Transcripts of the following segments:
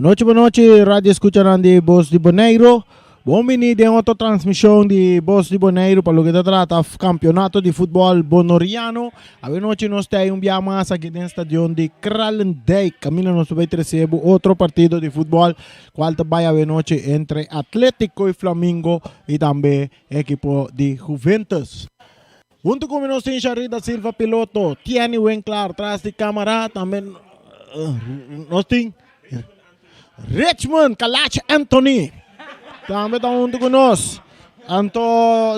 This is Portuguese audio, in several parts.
Boa noite, rádio escucharán de Voz de Bonaire. Bem-vindo em outra transmissão de Voz de Bonaire para o que trata do campeonato de futebol bonoriano. A noite nós temos um dia mais aqui no estádio de Kralendijk. Caminho nós vai receber outro partido de futebol, qual vai a noite entre Atlético e Flamengo e também equipo de Juventus. Junto com nós tem Sharida Silva, piloto, Tiani Winkler, atrás de câmara, também nós temos Richmond Kalash Anthony. Também está junto com nós.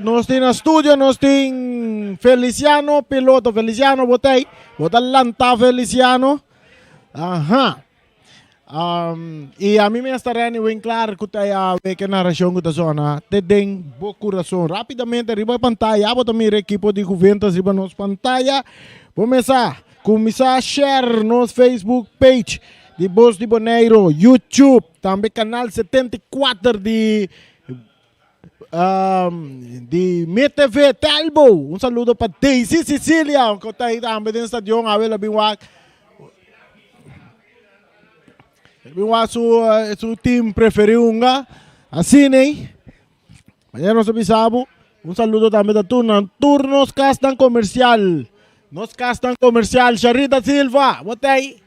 Nós temos no estúdio, nós temos Feliciano, piloto Feliciano, botei Lanta Feliciano. Aha. E a mim me estará bem claro que está a narração que está zona. Tem boa coração. Rapidamente, arriba a pantalla, bota a equipe de Juventus, arriba a nossa pantalla. Começar a share nosso Facebook page de Voz de Bonaire, YouTube, também canal 74 de MTV Telbo. Saludo para Daisy Sicilia, que está aí também no estádio, a ver su team preferido, assim, né? Amanhã nós avisamos. Saludo também da Turnos Castan Comercial. Nos Castan Comercial, Sharida Silva, botei.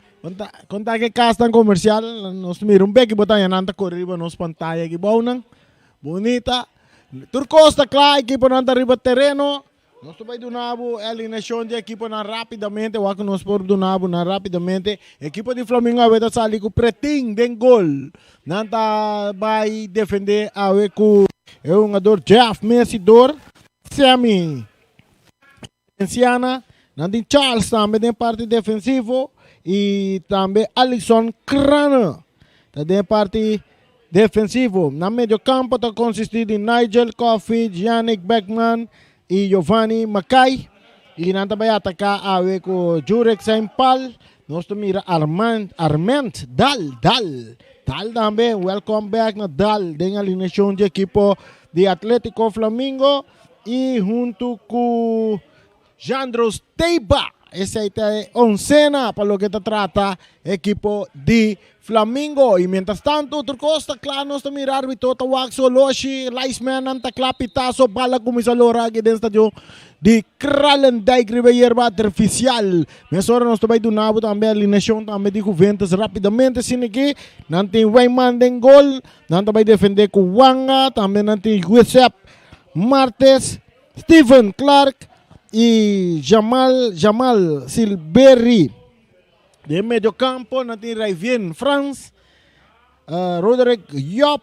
Conta que castan comercial, nós miramos bem que botar nanta corriba nos pantalla que bonita. Turcosta claro, equipo nanta riba terreno. Nós vai do nabo, eliminação de equipo na rapidamente, o que nós por do nabo na rapidamente. Equipo de Flamengo a ver sali com pretinho den gol. Nanta vai defender a ver com o jogador Jeff Messidor, Semi, Anciana, nanta Charles também tem parte defensivo. E também Alisson Crana, da parte defensivo. Na meio campo está consistido de Nigel Coffey, Yannick Beckman e Giovanni Mackay. E não vai atacar a ver com Jurek Sempal. Nós mira Arment Dal também. Welcome back na Dal. Tem a alineação de equipo de Atlético Flamengo. E junto com Jandros Teiba. Essa é a oncena para o que se trata equipo de Flamengo. E mientras tanto, outra costa, claro, nós estamos mirando e todo o Waxo, Loshi, Leisman, Antakla, Pitaso, Bala, Kumisalora, aqui dentro do estádio de Kralendijk, Ribeirba Artificial. Mas agora nós estamos do nabo também, a alineação também de Juventus, rapidamente, assim aqui, não tem Wayman den gol, não vai defender com Wanga, também não tem Giuseppe Martes, Stephen Clark, e Jamal Silberry de meio campo, na tem Raivien France, Roderick Yop,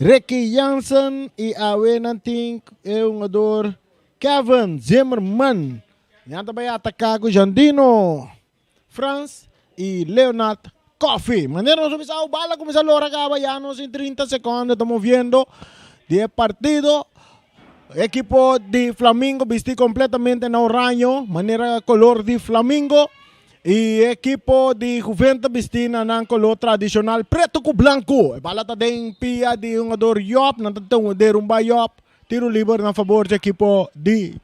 Ricky Jansen e awe na tem jogador Kevin Zimmerman. Nada vai atacar com Jandino France e Leonard Coffey. Maneira nós vamos a bala começar a lora caballanos em 30 segundos, estamos vendo de partido. Equipo de Flamengo vestido completamente na oranho, maneira color de Flamengo. E equipo de Juventus vestido na color tradicional preto com branco. Bala tá den pia de jogador Yop, não tá de rumba Yop. Tiro livre na favor do equipo de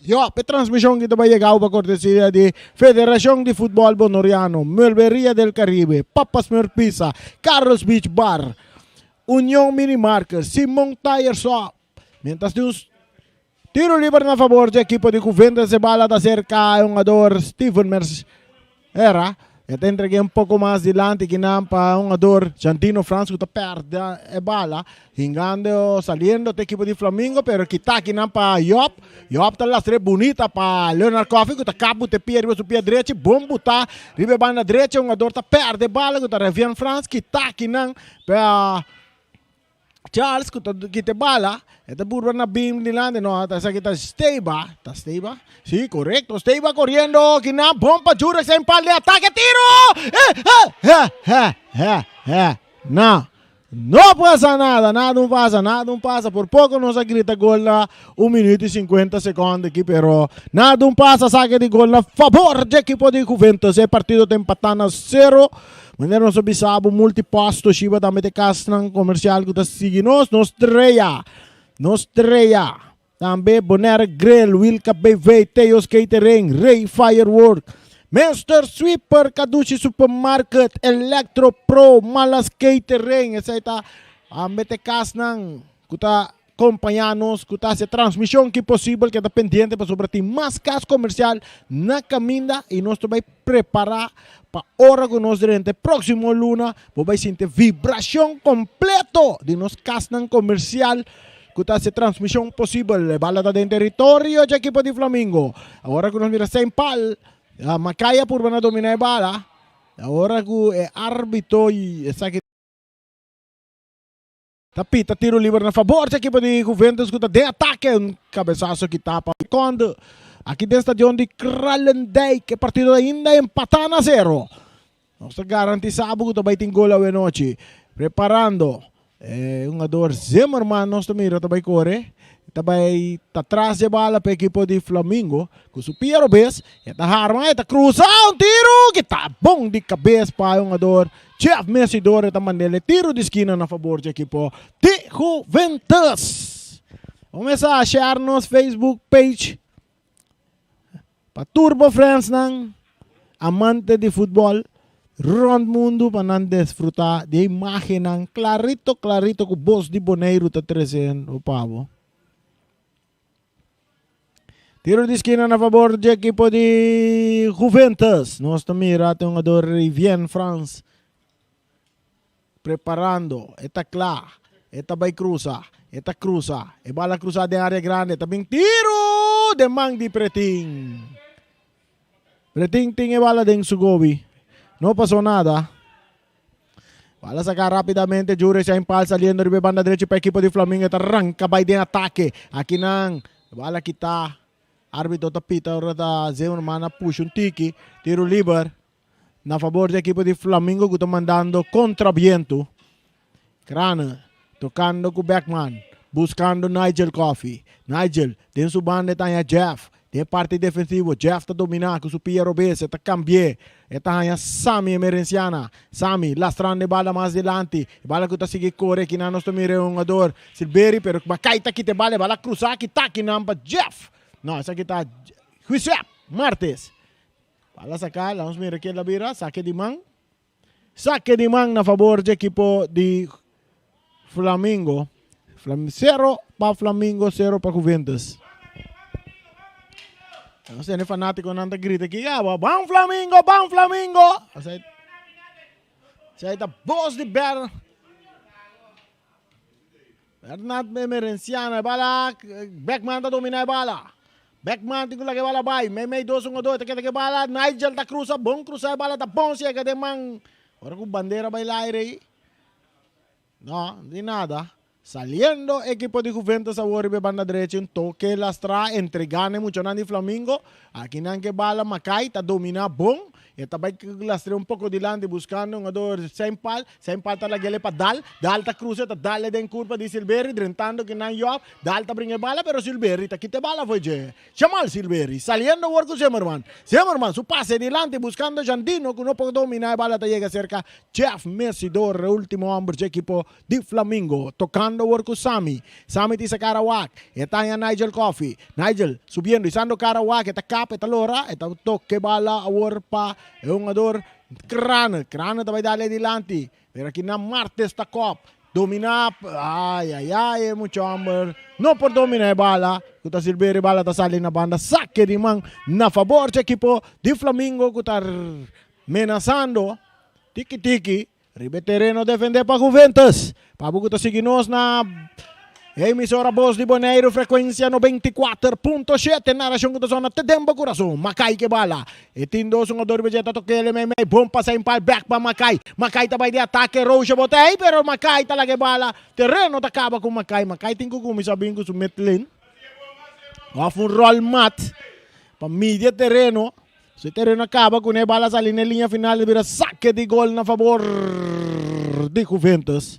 Yop. A transmissão que vai chegar para cortesia de Federação de Futebol Bonoriano, Melveria del Caribe, Papas Merpisa, Carlos Beach Bar, União Minimarket, Simon Tire Shop. Mientras Deus tiro livre na favor do equipo de Juventus, se bala da cerca o jogador Steven Mers era. Eu te entreguei um pouco mais adiante que não para o jogador Jantino France que perde a bala. Hingando, saliendo do equipo de Flamengo, pero que está aqui não para Yop. Yop está lá bonita para Leonard Coffey, que está cabo de pia, riba pia direita, bom botar, riba banda direita, o jogador está perde a bala, que está Ravian France, que está aqui não para Charles, que te bala. Esta burba na beam nila, no, esa que está Steiba, sí, correcto, Steiba corriendo, que na bomba, Jurek Sempal de ataque, tiro, no pasa nada, nada pasa, por poco nos grita gol na 1 minuto e 50 segundos aqui, pero nada pasa, saque de gol a favor do equipo de Juventus, o partido tem empatado a 0. Maneira nós observamos multiposto, Shiba também tem castan comercial que está seguindo nos estreia. Também Bonaire Grill, Wilka BV, Teos Catering, Ray Firework, Mr. Sweeper, Kadushi Supermarket, Electro Pro, Malas Catering. Esa ita metekas ng kuta companyanos, kuta sa transmissão que possível que está pendiente para sobre ti mais cas comercial na caminda e nós vai preparar para hora que nós durante próximo luna vai sentir vibração completo de nos cas comercial kuta sa transmissão possível bala da dentro território de equipo de Flamengo. Agora que nós mira sem pal Macaya por na dominar bala. Agora que árbitro e essa que tapita tiro livre na favor sa equipo de Juventus que de ataque um cabeçaço que tapa quando aqui dentro estadion de Kralendijk que partido ainda empata na 0. Nós garantizado que vai ter gol a noite preparando um ador Zimmerman nós também também corre também atrás de bala para equipo de Flamengo com o Piero Bes eta harma eta cruza um tiro que tá bom de cabeça para um ador Jeff Messidor eta mandele tiro de esquina na favor de equipo de Juventus. Vamos a share nos Facebook page para Turbo Friends ng amante de futebol rond mundo para desfrutar de imagem ng clarito com voz de Boneiro ta 300 o pavo. Tiro de esquina na favor de equipo de Juventus. Nós também tem um jogador Rivière France. Preparando. Eta claro. Eta vai cruza. Eta cruza. E bala cruzada em área grande. Também tiro de mang de Preting. Preting tem bala de Sugobi. Não passou nada. Bala sacar rapidamente. Jure siya impal saliendo de banda derecha para equipo de Flamengo. Eta arranca vai de ataque. Aqui nang. Bala kita. Árbitro tapita ora Zimmerman na push um tiki, tiro livre na favor da equipe de Flamengo que está mandando contra viento. Crana tocando com Beckman, buscando Nigel Coffey. Nigel, tem sua banda tem a Jeff, tem parte defensiva, Jeff está dominando com o Piero Besse, está cambiando. Está aí Sami Emerenciana. Sami, lastrando a bala mais adiante. A bala que está seguindo correr aqui na nossa mira um ador. Silveri, pero macai está aqui te bala cruzar aqui está aqui na Jeff. No, essa aqui está Josep Martes. Para sacar, vamos ver aqui a bira. Saque de mão. Saque de mão na favor do equipo de Flamengo. 0 para Flamengo, 0 para Juventus. Você é fanático, não está grita aqui. Bom Flamengo, bom Flamengo. Você está voz de Bernard Emerenciana. Bala, Beckman está dominando a bala. Beckman tinggal lagi bala bay. May 2-1-2. Take bala. Nigel ta cruza. Bom cruza bala. Ta bom siya. Kade mang. Orang ko bandera bay laire. No, di nada. Saliendo equipo de Juventus a Warribe banda derecha. Un toque lastra. Entregane mucho nandi Flamengo. Aquí nan que bala Macay. Ta domina bom. Eta vai lastre um pouco de lande buscando um jogador sem pal tá lagele para Dal tá cruza, tá Dal den curva de Silveri, drentando que não job, Dal tá brinca bala, pero Silveri tá quite bala foi je. Chamal Silveri, saliendo work com Zimmerman, su pase de lande buscando Jandino, que não pode dominar a bala, tá llega cerca, Jeff Messidor, último hombre de equipo de Flamengo, tocando work com Sami tisa Karawak, eta ya Nigel Coffey, Nigel subiendo, isando Karawak, eta cap, eta lora, eta toque bala, a warpa, é um jogador Crana também dá adiante. Pero aqui na Martes está cop. Dominar. É muito amor. Não por dominar a bala. Kuta Silveri bala está salindo na banda. Saque de mão na favor do equipo de Flamengo. Kuta amenazando. Tiki-tiki. Ribe terreno defender para Juventus. Pabu kuta seguinos na emissora Voz de Boneiro, frequência 94.7, narração que zona Tedemba Coração, Macay que bala, e tindos um ador bejeta toquele may bom passa em pal back para Macay também de ataque, Rocha botei, pero Macay talaga bala, terreno acaba com Macay tem que começar bem com o Metlin, off um roll mat, para media terreno, se terreno acaba com a bala sali na linha final, vira saque de gol na favor de Juventus.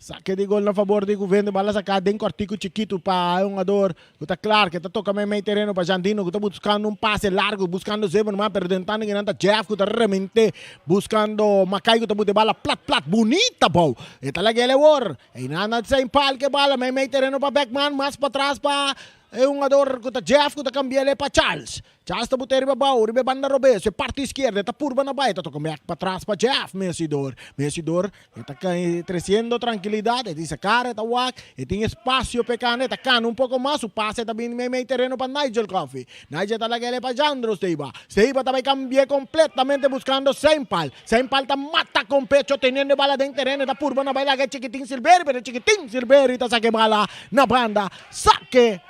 Saque de gol na favor de Juventus, bala sacada em cortico chiquito para um jogador que está claro que está tocando meio terreno para Jandino, que está buscando um passe largo, buscando Zimmerman, perdentando que não está Jeff, que está realmente buscando Macay, que está botando bala plat, bonita, bom. E está lá que ele war, e nada sem pal que bala, meio terreno para Beckman, mais para trás para É um jogador que Jeff que cambia ele para Charles. Charles está botando ribabaw, ribabanda Robes, é parte esquerda, está curva na baita, toca back para trás para Jeff, Messidor. Messidor está crescendo tranquilidade, diz cara, está wak, e tem espaço pecane, está cano um pouco mais, o passe está bem meio terreno para Nigel Coffey. Nigel está lá para Jandro Steiba. Steiba também cambia completamente buscando Sempal. Sempal está mata com pecho, teniendo bala dentro terreno, está curva na baila, que Chiquitín Silveri, pero Chiquitín Silveri está saque bala na banda, saque.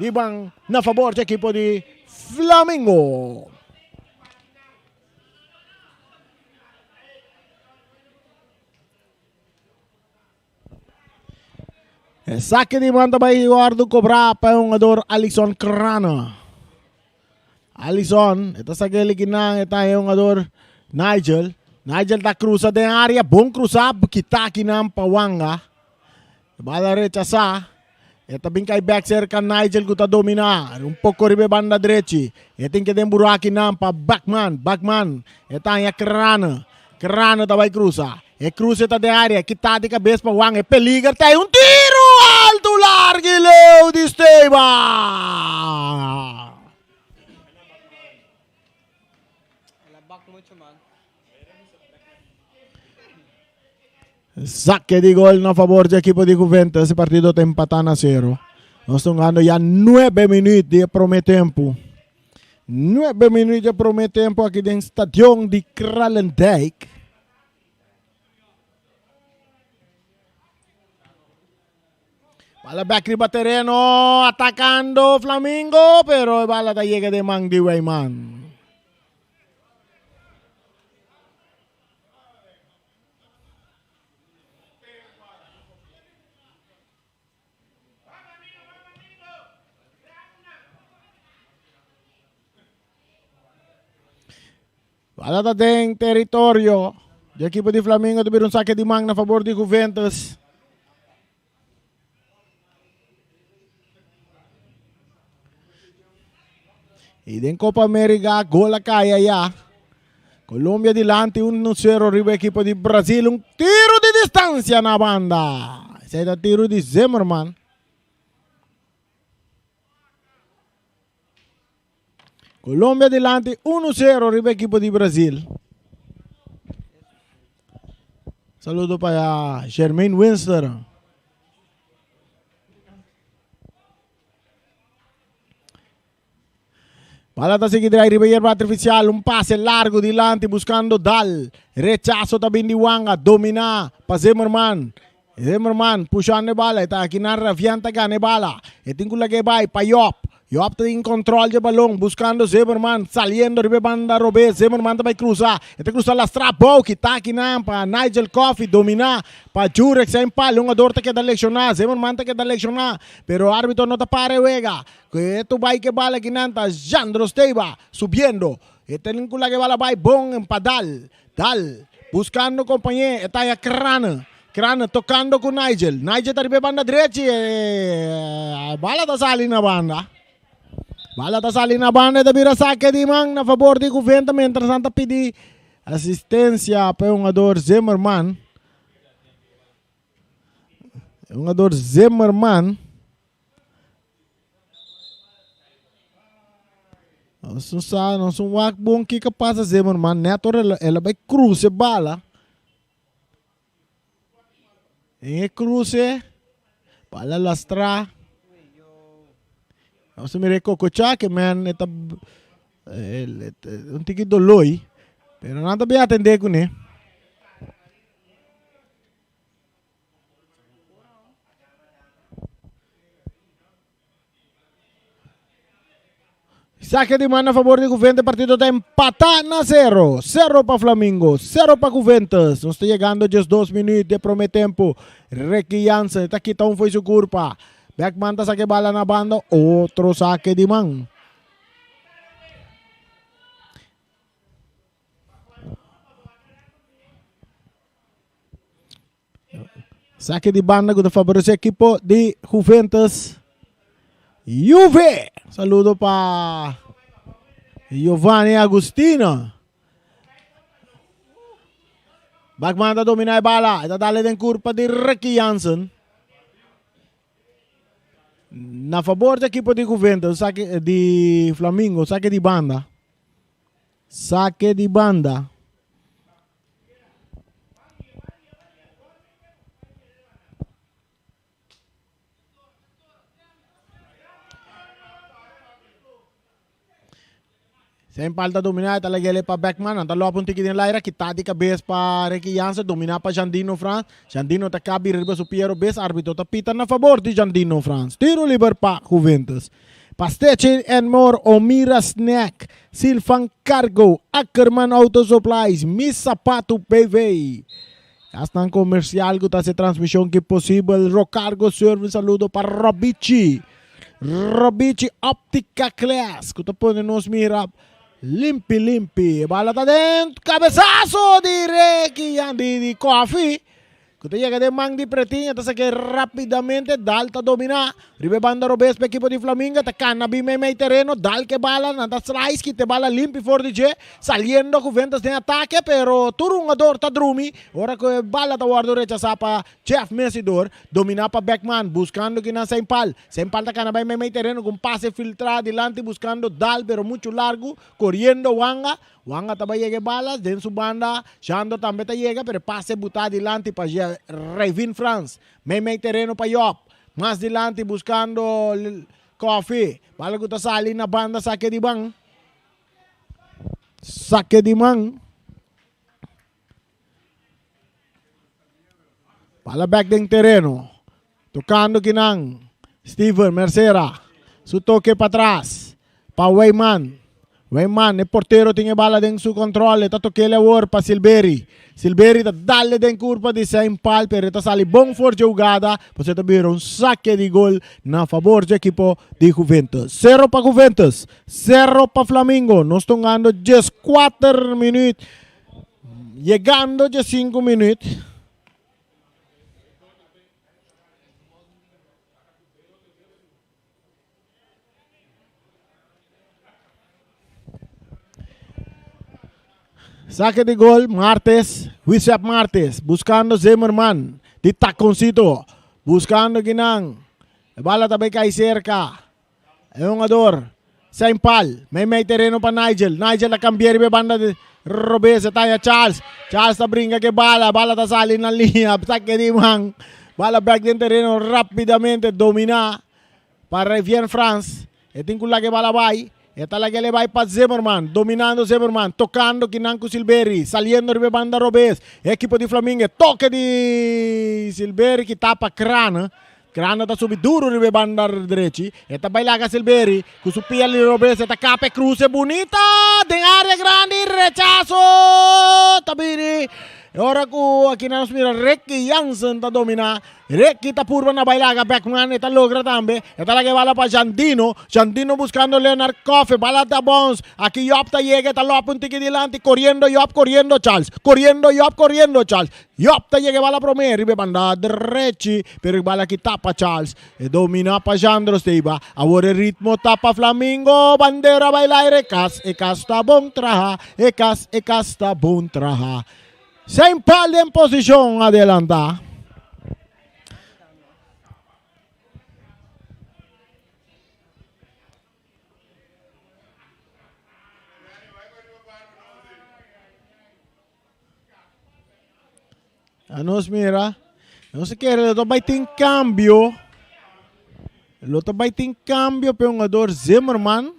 Ibang na favor sa equipo di Flamengo. Saque di manda by Eduardo Cobra pa yung ador Alison Crana. Alison, ito sa gilid ng ito yung ador Nigel. Nigel ta cruza de área, bom cruzar, kita kinam pawanga. Bala rechaza. Eta bem kay backser kan Nigel kuta domina. Um pouco ribe banda direita. Eting que dem buraki nam pa Backman. Eta ya Crana. Crana ta vai cruza. E cruza ta de área, kita de cabeça pa Wang. E peligar tá um tiro alto largo leu de Steiba. Saque de gol a favor del equipo de Juventus. Ese partido está empatado a 0. Nós estamos ganhando já 9 minutos de primeiro tempo. 9 minutos de primeiro tempo aqui no estádio de Kralendijk. Bala back riba terreno, atacando Flamengo, pero bala ta llega de Mang de Weyman. Bala ta deng territorio. O equipo de Flamengo teve saque de Mang na favor de Juventus. E den Copa América, gol a kaya ya. Colombia dilante 1-0 riba equipo de Brasil. Um tiro de distância na banda. Esse é o tiro de Zimmerman. Colombia dilante 1-0 riba equipo de Brasil. Saludo para Jermaine Winster. Bala ta seguir aí, Ribeiro artificial, passe largo dilante buscando Dal. Rechazo também de Wanga, domina para Zimmerman. Zimmerman puxando a bala, está aqui na ravianta ganha bala. E tem que lagi vai para Yop. Yop tem control de balão, buscando Zimmerman, saliendo ribe banda Robes. Zimmerman também cruzar. Este cruza la strapou, que está aqui na para Nigel Coffey, domina para Jurek Sempal. Um ador que dá leccionar, Zimmerman que dá leccionar. Pero o árbitro não está para wega. Que esto vai que bala que nanta, Jandro Steiba, subiendo. Este tem que lagi bala vai bom para Dal, buscando companheiro, está aí a Crana tocando com Nigel. Nigel está ribe banda direita. Bala tá salindo na banda. Bala ta sali na banda da bira saque de Mang na favor de Juventus. Mientras tanto pedi assistência para um jogador Zimmerman. Um jogador Zimmerman. Não são wak bom que passa Zimmerman. Neto ela vai cruze bala. E cruze bala lastra. Você me recococha que man eta um tiki doloi, pero nada bem atender com ele. Saque de mano a favor de Juventus, partido está empatado a 0. 0 para Flamengo, 0 para Juventus. Nós está chegando just 2 minutos de primeiro tempo. Ricky Jansen, está aqui, foi sua culpa. Backman ta saque bala na banda, outro saque de Mang. Saque de banda que favorece o equipo de Juventus. Juve! Saludo para Giovanni Agostino. Backman ta domina a bala. Ita dali din curva de Ricky Jansen. Na favor do equipo de Juventus, saque de Flamengo, saque de banda. Saque de banda. Sem falta dominar, talaga ele para Beckman. Ang talo apong tiki din Lyra, kita di ka base pa Ricky Jansen, domina pa Jandino France. Jandino takabi riba su Piero base, arbitro tapitan na favor di Jandino France. Tiro liber pa Juventus. Pasteche and more, Omira Snack, Silfan Cargo, Ackerman Auto Supplies, Miss Sapato PV. Castan comercial, guta se transmissão que possível. Rocargo Service, saludo para Robici. Robici Optica Class, guta pone nos mira. Limpi. Bala tá dentro. Cabeçaço de Ricky de Coffee. Quando chega de Mang de Pretinho, tá que rapidamente Dal tá dominar. Ribe banda Robes para equipo de Flamengo, tá canabi meio terreno, Dal que bala, nada slice, que te bala limpi for DJ, saliendo Juventus de ataque, pero turungador tá drumi. Ora que bala tá guardo rechaza pa Jeff Messidor, domina pa Beckman, buscando que na Sempal tá canabi meio terreno, com passe filtrado adelante, buscando Dal, pero mucho largo, corriendo Wanga também llega balas, dentro su banda, Shando também tá llega, pero passe botar adelante para Revin France, meio terreno para Yop, mais adelante buscando Coffee, bala que tá sali na banda, saque de bang, bala back dentro terreno, tocando kinang, Steven Mercera, su toque para trás, para Weyman, o porteiro tinha bala dentro su controle, tá toquele a para Silberi tá dale dentro curva de Sempal, pero tá sali bom for jogada, você tá vendo saque de gol na favor do equipo de Juventus. 0 para Juventus, 0 para Flamengo, nós estamos ganhando 4 minutos, chegando a 5 minutos. Saque de gol, Wisap Martes, buscando Zimmerman, de taconcito, buscando Ginang, bala também cai cerca, é um ador, Sempal, may terreno pa Nigel na cambiar be banda de Robes, tayo Charles tá brinca que bala tá sali na linha, saque de mang, bala back din terreno, rapidamente domina, para Revien France, e tingkula que bala vai, e talaga le vai para Zimmerman, dominando Zimmerman, tocando Kinanco Silberi, saliendo ribe banda Robes, equipo de Flamengo, toque de Silberi que tapa Crana tá subir duro ribe banda direita, e também lá Silberi, com su pia de Robes, eta cape cruce bonita, de área grande, rechazo, tabiri. Ora ko aqui na nos mira Ricky Jansen tá domina. Ricky tá purva na bailaga Beckman eta logra tambe. Eta lagi bala pa Jandino buscando Leonard Coffee, bala da Bones. Aquí Yop ta llega, ta lopa un tiki delante, corriendo Yop, corriendo Charles. Yop ta llega bala promere, ribe banda derechi, pero bala ki tapa Charles. E domina pa Jandro Steiba. Ahora ritmo tapa Flamengo, bandera bailaire, ekas ta bon traha, ekas ta bon traha. Sempal en posición adelanta. Nos mira, no se quiere, lo vai ter cambio. Lo vai ter cambio para un ador Zimmerman.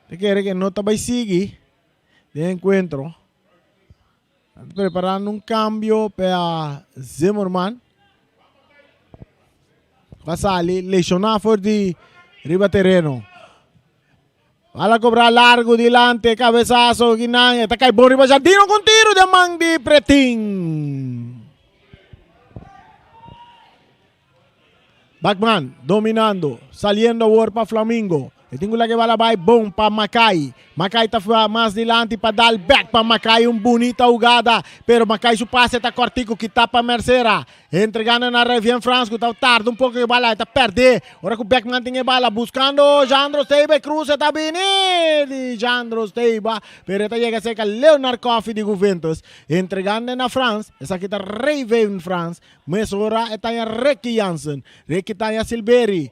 Se quiere que no vai seguir de encuentro. Preparando un cambio para Zimmerman. Va a salir lesionado por de riba terreno. Va a cobrar largo delante, cabezazo, Guinán. Está cae por riba Jandino con tiro de Mang de Pretín. Backman dominando, saliendo a war para Flamengo. El tingo la que va la vai bom para Macay. Macay está más adelante para dar back para Macay, bonita jugada, pero Macay su pase está cortico, que está para Mercera, entregando na Revian France, que está tarde um pouco de bala, está perder, agora que o Beckman tem a bala, buscando Jandro Steiba, Cruz está bem, Jandro Steiba, pero está chega a ser Leonard Coffey de Juventus, entregando na France, essa aqui está Revian France, mas agora está em Ricky Jansen, Ricky está em Silberi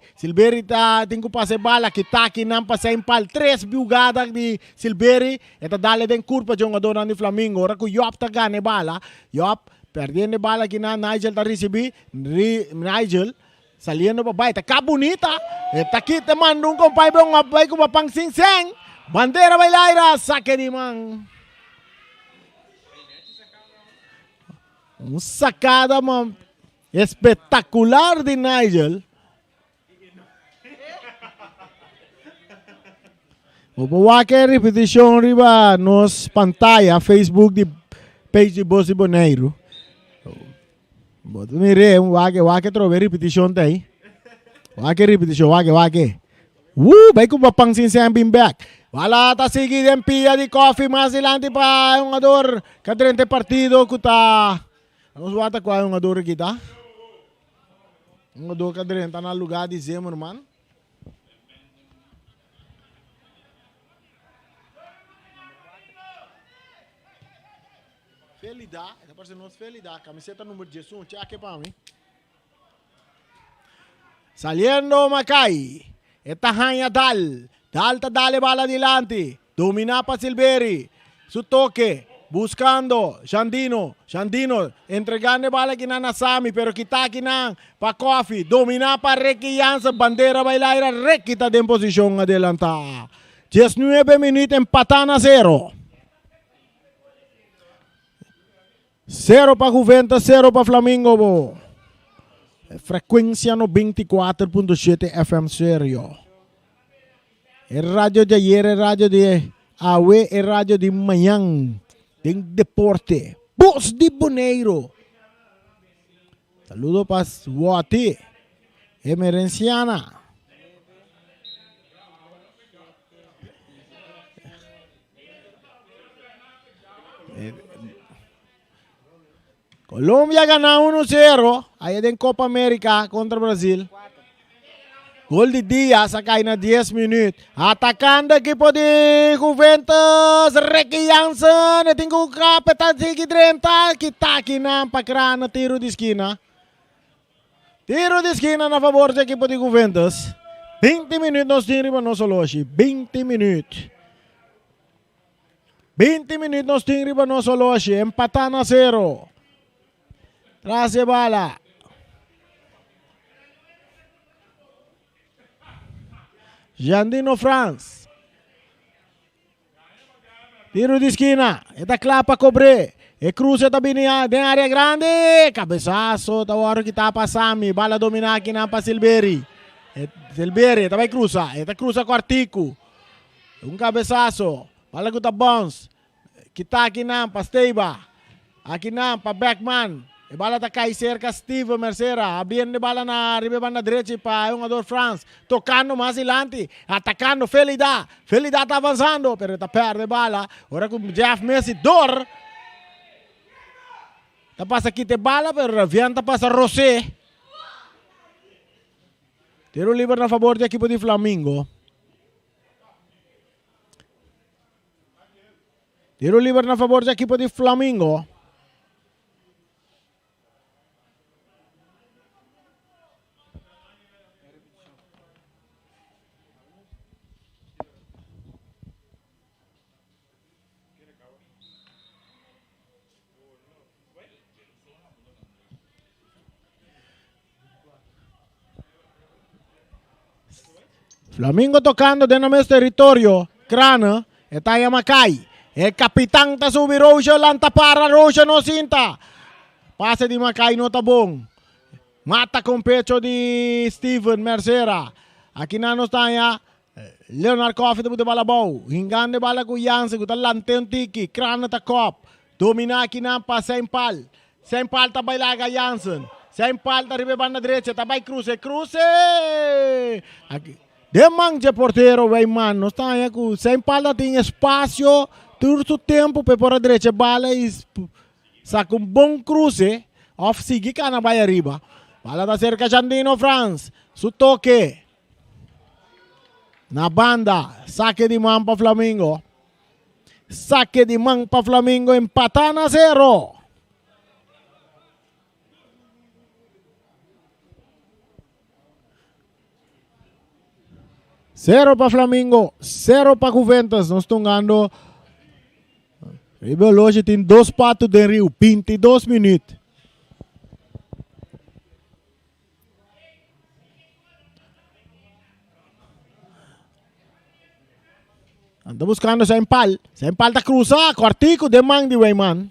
tem que passar bala, que está aqui não passa em pal, 3 bugadas de Silberi, eta dale den curva jogador de Flamengo, ora que Yop tá ganha bala, Yop perdendo bala aqui na Nigel tá receber, Nigel saliendo para baixo, tá bonita, eta aqui te manda companheiro bom abai com pang sing seng, bandeira bailaira, saque de man. Sacada man, espetacular de Nigel. Vou que repetição riba nos pantalla Facebook de page de Bosi Boneiro. Vou mire wake trove repetição tem. Wake repetição wake. Vai com papang sinsang bim back. Wala ta sige den pia de coffee mas ilante pa yung ador kadrente partido kuta. Vamos wata kwa yung ador kita. Yung ador kadrente na lugar de Zimmerman. Felidade, essa parece nossa Felidade, camiseta número 11, tinha aqui para mim. Saliendo Macay, etahanha Dal tá dale bala adelante, domina para Silberi, su toque, buscando Shandino, entregando bala aqui na Sami, pero kita aqui na para Coffee, domina para Ricky Jansen, bandeira bailaira, Ricky está em posição adelantada. 19 minutos empatando a 0. 0 para Juventus, 0 para Flamengo. Bo. Frequência no 24.7 FM Stereo. É rádio de ayer, é rádio de Aue, é rádio de manhã. Tem deporte. Bos de Boneiro. Saludo para Wati. Emerenciana. Colombia gana 1-0 aí em Copa América contra Brasil. Gol de Diaz acá na 10 minutos. Atacando a equipo de Juventus. Ricky Jansen. Tem que o capitão de 30. Que está aqui na pacrana. Tiro de esquina. Tiro de esquina na favor da equipo de Juventus. 20 minutos nós temos no Soloshi. 20 minutos. 20 minutos nós temos no Soloshi. Empatando a 0. Tras de bala. Jandino France. Tiro de esquina. Esta clapa cobre. E cruza também de área grande. Cabeçaço. Da hora que está passando. Bala dominar aqui na para Silberi. Silberi também cruza. Esta cruza quartico. Cabeçaço. Bala que está bons. Que está aqui na para Steiba. Aqui na para Beckman. E bala tá cai cerca Steve Mercera, abrindo bala na riba na direita para jogador France, tocando mais adiante, atacando Felidade tá avançando, pero tá perde bala, agora com Jeff Messi dor, tá passa aqui te bala, pero Ravian tá passa Rosé, tiro livre na favor da equipe de Flamengo, tiro livre na favor da equipe de Flamengo. Flamengo tocando dentro do território. Crana, está em Macay. O capitão está subindo, Rocha, lanta para, Rocha não sinta. Passe de Macay não está bom. Mata com o pecho de Steven Mercera. Aqui na nós está Leonard Coffey de bala bom. Hingando bala com Jansen, que está lantendo tiki. Crana está cop. Domina aqui na para sem pal. Sem pal está bailaga Jansen. Sem pal está riba na direita. Está vai cruze. Aqui. Demang de porteiro, Weyman. Não está aí com sem pala tem espaço, todo o tempo para por a direita bala e saca um bom cruze, off sigue cana vai arriba. Bala da cerca Jandino France, su toque. Na banda, saque de mão para Flamengo. Saque de mão para Flamengo, empatando a 0. Zero para Flamengo, 0 para Juventus. Nós estamos ganhando. Ribeiro hoje tem 2 patos de Rio, 22 minutos. Anda buscando sa empal. Sa empal da cruza, quartico de mang de Weyman.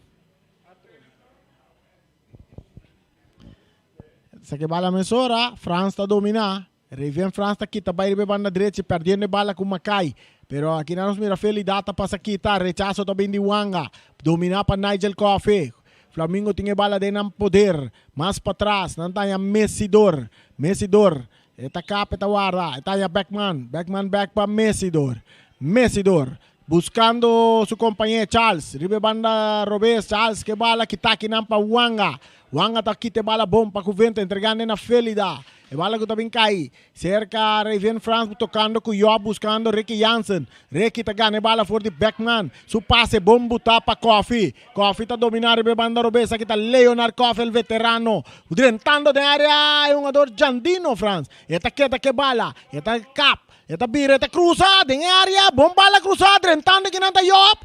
Sa que bala mensora, France está domina. Revém France está quita, vai rebe banda direita, perdendo bala com Macai. Pero aqui não nos mira felidata passa quita, rechazo também de Wanga. Domina para Nigel Coffee. Flamengo tinha bala de não poder. Mais para trás, não tem a Messidor. Messidor. Eta capa, eta guarda. Eta a Beckman. Beckman back para Messidor. Messidor, buscando su compañero Charles, ribe banda Robes, Charles que bala que tá aqui para Wanga. Wanga tá aqui te bala bom para Juventus, entregando na Felida. E bala que também cai. Cerca Raven France tocando com Job, buscando Ricky Jansen. Ricky tá ganhando bala for de Beckman. Su passe bom botar para Coffee. Coffee tá dominando ribe banda Robes, aqui tá Leonard Coffee, el veterano. Drentando de área, é um jogador Jandino France. Eta que bala, eta cap. Eta bira, eta cruzada em área, bom bala cruzada, entrando que não está Job.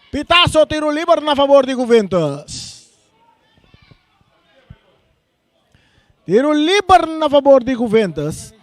Pitaço, tiro livre na favor de Juventus. Tiro livre na favor de Juventus.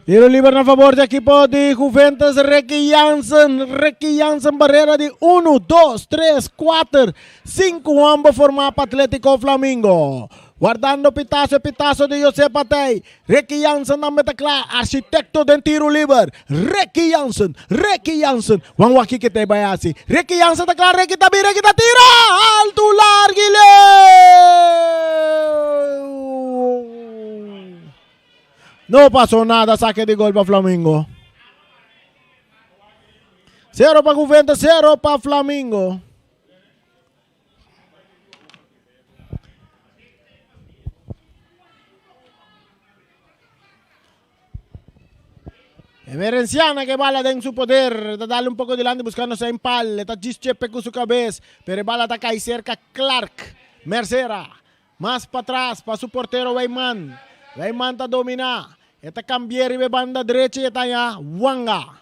Tiro livre na favor do equipo de Juventus, Ricky Jansen, barreira de 1, 2, 3, 4, 5, ambos formam para Atlético Flamengo. Guardando pitaço de José Patay. Ricky Jansen na metacla, arquitecto de tiro livre. Ricky Jansen. Vamos aqui que te vai assim. Ricky Jansen tá claro, Ricky tá bira, Ricky tá tira. Alto, larguile. No pasó nada, saque de gol para Flamengo. 0 para Juventus, 0 para Flamengo. Emerenciana que bala en su poder, darle un poco delante buscando ese empal, está Gischepe con su cabeza, pero bala está cae cerca Clark, Mercera, más para atrás, para su portero Weyman. Weyman está dominando. Eta cambiar e banda direita e tanya Wanga.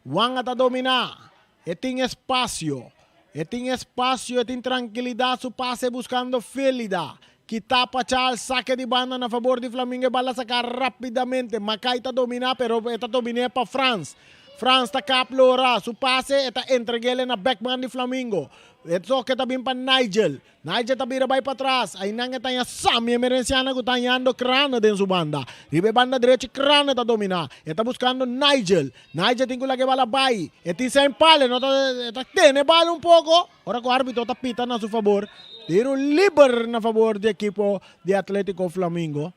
Wanga está dominar. E tem espaço. E tem tranquilidade. Su passe buscando Felida. Que tapa Charles, saque de banda na favor de Flamengo e bala sacar rapidamente. Macai está dominar, pero está dominar para France. France está caplora. Su passe está entregue na Beckman de Flamengo. Ito que também para Nigel. Nigel também vai para trás. Aí não está a Sami Emerenciana que está andando Crana dentro da banda. Ribe banda direita, Crana está dominando. Está buscando Nigel. Nigel tem que bala vai. E tem sem pale. Está tendo bala um pouco. Agora que o árbitro está pitando a seu favor. Tiro livre na favor do equipo de Atlético Flamengo.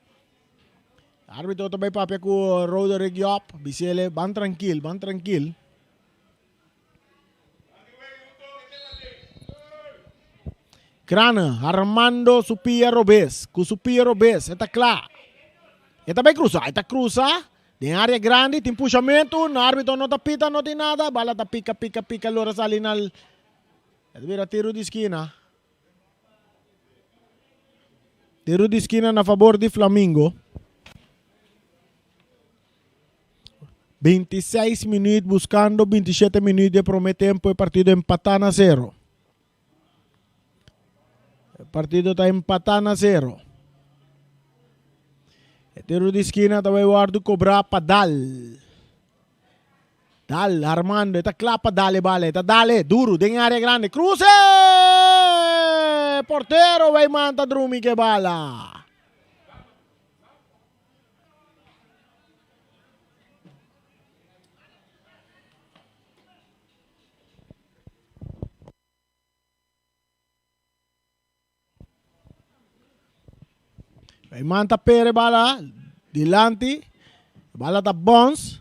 Árbitro também para com o Roderick Job. Bisele, van tranquilo. Crana, Armando Supia Robes. Com Supia Robes, está claro. Está bem cruzado, Tem área grande, tem puxamento. O árbitro não está pita, não tem nada. Bala está pica. Lora salinal. Vira tiro de esquina. Tiro de esquina na favor de Flamengo. 26 minutos buscando 27 minutos de primeiro tempo. O partido empatado a 0. O partido está empatando a 0. O tiro de esquina também o Ardo cobrar para Dal. Armando, está claro para Dale, vale. Está Dale, duro, tem área grande. Cruze! Porteiro vai mandar Drumi que bala. Rayman ta pere bala. Dilanti. Bala ta Bones.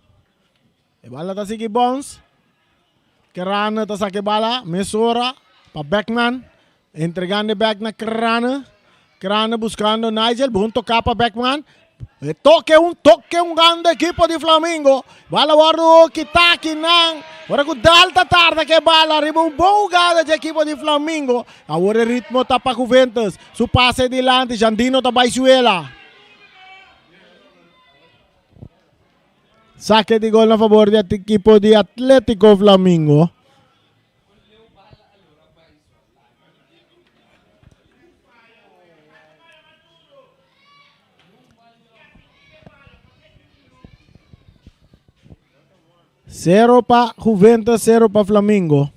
Bala ta sige Bones. Kerana ta sake bala. Mesora. Pa Beckman. Entregando back na Kerana. Kerana buscando Nigel. Bom tocar pa Beckman. Toque um grande equipo de Flamengo. Bala guardo Kitaki nang. Ora com dalta tarda que bala. Arriba um bom jogada de equipo de Flamengo. Agora o ritmo tá para Juventus. Su passe delante. Jandino tá Baixuela. Saque de gol a favor do equipo de Atlético Flamengo. Zero para Juventus, 0 para Flamengo.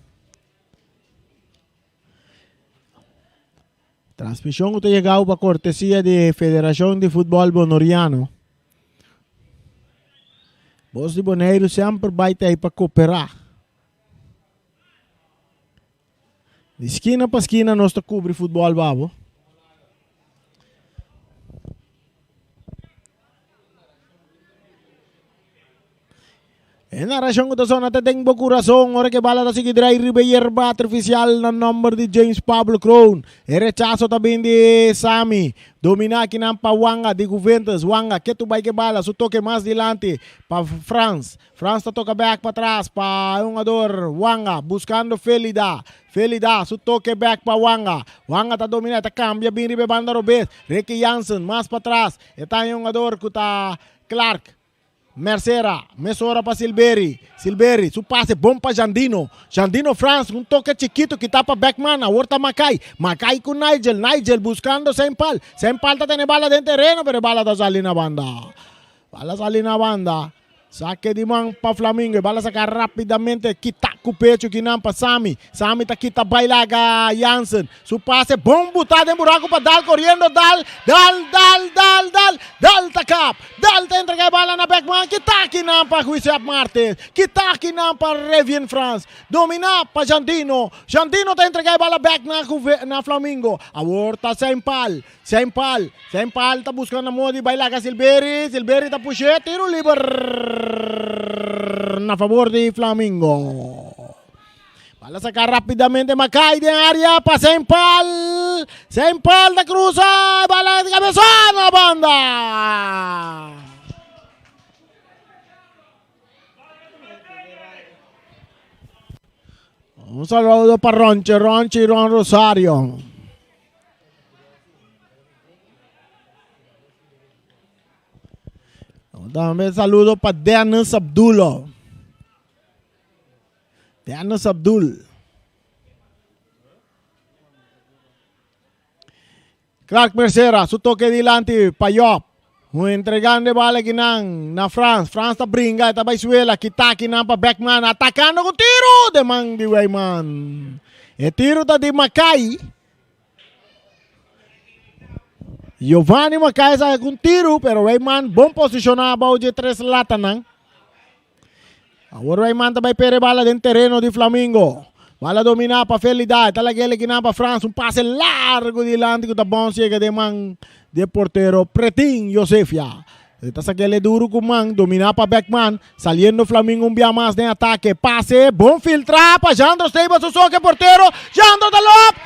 Transmisión usted llegado para cortesía de Federación de Fútbol Bonoriano. Vos de Boneiro sempre vai ter aí para cooperar. De esquina para esquina nós cobre futebol babo. En narración da zona te tengo corazón, ora que bala da sige drai ribe yerba artificial na number de James Pablo Crown. E rechazo também de Sami. Domina aqui na Wanga de Juventus. Wanga, que tu vai que bala, su toque mais delante para France. France toca back para trás para um jogador. Wanga buscando Felida. Felida, su toque back para Wanga. Wanga tá domina, tá cambia bem ribe banda Robert. Ricky Jansen mais para trás. E tá um jogador que tá Clark. Mercera, Mesora para Silberi. Silberi, su passe bom para Jandino. Jandino France, um toque chiquito que tapa Beckman. Ahorita Macay. Macay com Nigel. Nigel buscando Sempal. Sempal tá tendo bala dentro terreno, pero bala tá salindo na banda. Bala salindo na banda. Saque de mão para Flamengo. Bala sacar rapidamente. Quita com o pecho que não para Sami. Sami tá quita bailaga Jansen. Su passe bom botado em buraco para Dal correndo. Dal tá cap. Dal tá entrega a bala na Beckman. Quita aqui não para Giuseppe Martins. Quita aqui não para Revien France. Dominar para Jandino. Jandino tá entrega a bala back na Flamengo. Agora tá Sempal. Sempal tá buscando a moda de bailaga Silberi. Silberi tá puxando. Tiro livre. A favor de Flamengo. Bala sacar rapidamente Macay de área para Sempal. Sempal da cruza. Bala de cabeza na banda. Un saludo para Ronchi y Ron Rosario. También saludo para Denis Abdullah. Denis Abdul. Clark Mercera, su toque delante para Job. Entregando bala aqui na France. France tá brinca, tá Baixuela. Kita aqui para Beckman. Atacando com tiro de Mang de Weyman. E tiro tá de Macay. Giovanni Macay sa com tiro, pero Weyman bom posicionado de 3 latas. Agora Weyman também pere bala dentro terreno de Flamengo. Bala dominar para Felidade, talaga ele que na para France, um passe largo delante que tá bom chega de man de portero Pretin Josefia. Está aquele duro com man, dominar para Beckman, saliendo Flamengo um dia mais em ataque, passe, bom filtrar para Jandro Steiba, su soque portero, Jandro Dalop.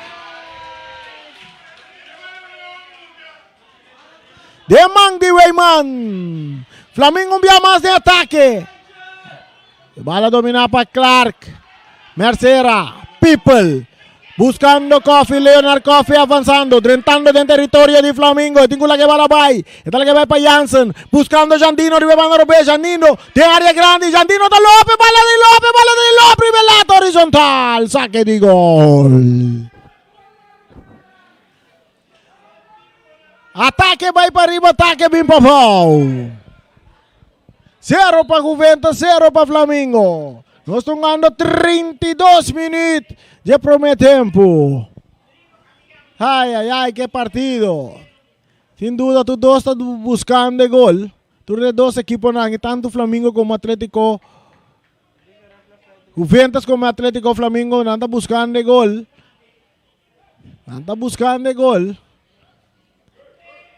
De man de Weyman. Flamengo um dia mais em ataque. Bala dominar para Clark. Mercera. People. Buscando Coffee. Leonard Coffee avanzando. Drentando en territorio de Flamengo. Tengo la que va la bay. Esta la que va para Jansen. Buscando Jandino. Ribebando Robé. Jandino. De área grande. Jandino de López. Bala de López. Bala de López. Rivelato horizontal. Saque de gol. Ataque vai para arriba, ataque bem para abaixo. 0 para Juventus, 0 para Flamengo. Nós estamos ganhando 32 minutos de primeiro tempo. Ai, que partido. Sem dúvida, tu dois estão buscando gol. Tu dois equipos, tanto Flamengo como Atlético. Juventus como Atlético Flamengo, estão buscando gol. Estão buscando gol.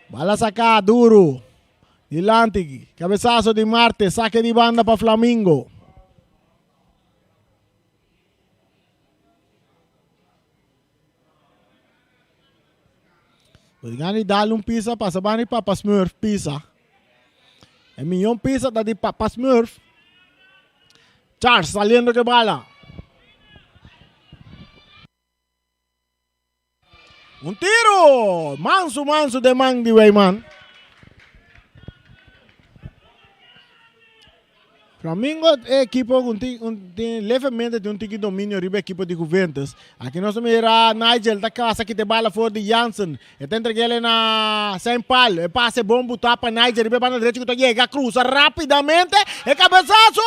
Bala saca, duro. Dilante, cabezazo de Marte, saque de banda para Flamengo. Gani dale um pisa, passa bani para Smurf, pisa. É milhão pisa da de Papa Smurf. Charles saliendo que bala. Un tiro. Manso de Mandy Wayman. Flamengo é equipo levemente de tique domínio riba equipo de Juventus. Aqui nós mira Nigel da casa que te bala for de Jansen. E tem entregue na Saint Paul. E passe bom botar para Nigel riba para direita que chega cruza rapidamente. E cabeçazo,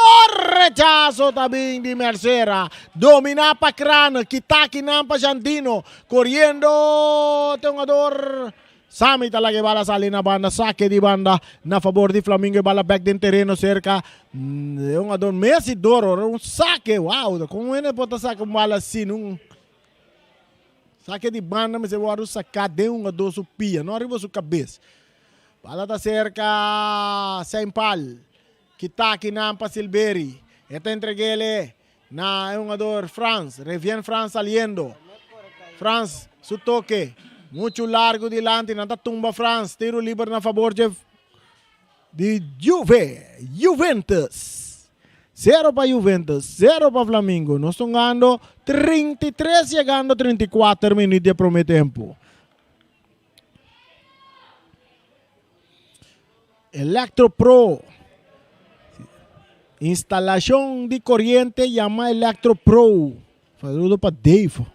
rechazo também de Mercera. Domina para Crana, Kitaki nampa Jandino. Corriendo, tengador. Sami talaga bala sali na banda, saque de banda na favor de Flamengo, bala back din terreno cerca um ador Messi doro, um saque, wow, como ele pode sacar bala assim, saque de banda, mas eu vou sacar de ador su pia, não arriba su cabeça. Bala da cerca Saint Paul, Kitaki nampa Silberi, eta entreguele na ador France, revien France saliendo, France su toque. Muito largo delante, nada tumba France, tiro livre na favor de Juventus. 0 para Juventus, 0 para Flamengo. Nós estamos ganhando 33, chegando a 34 minutos de primeiro tempo. Electro-Pro. Instalação de corrente chama Electro-Pro. Saludo para Dave.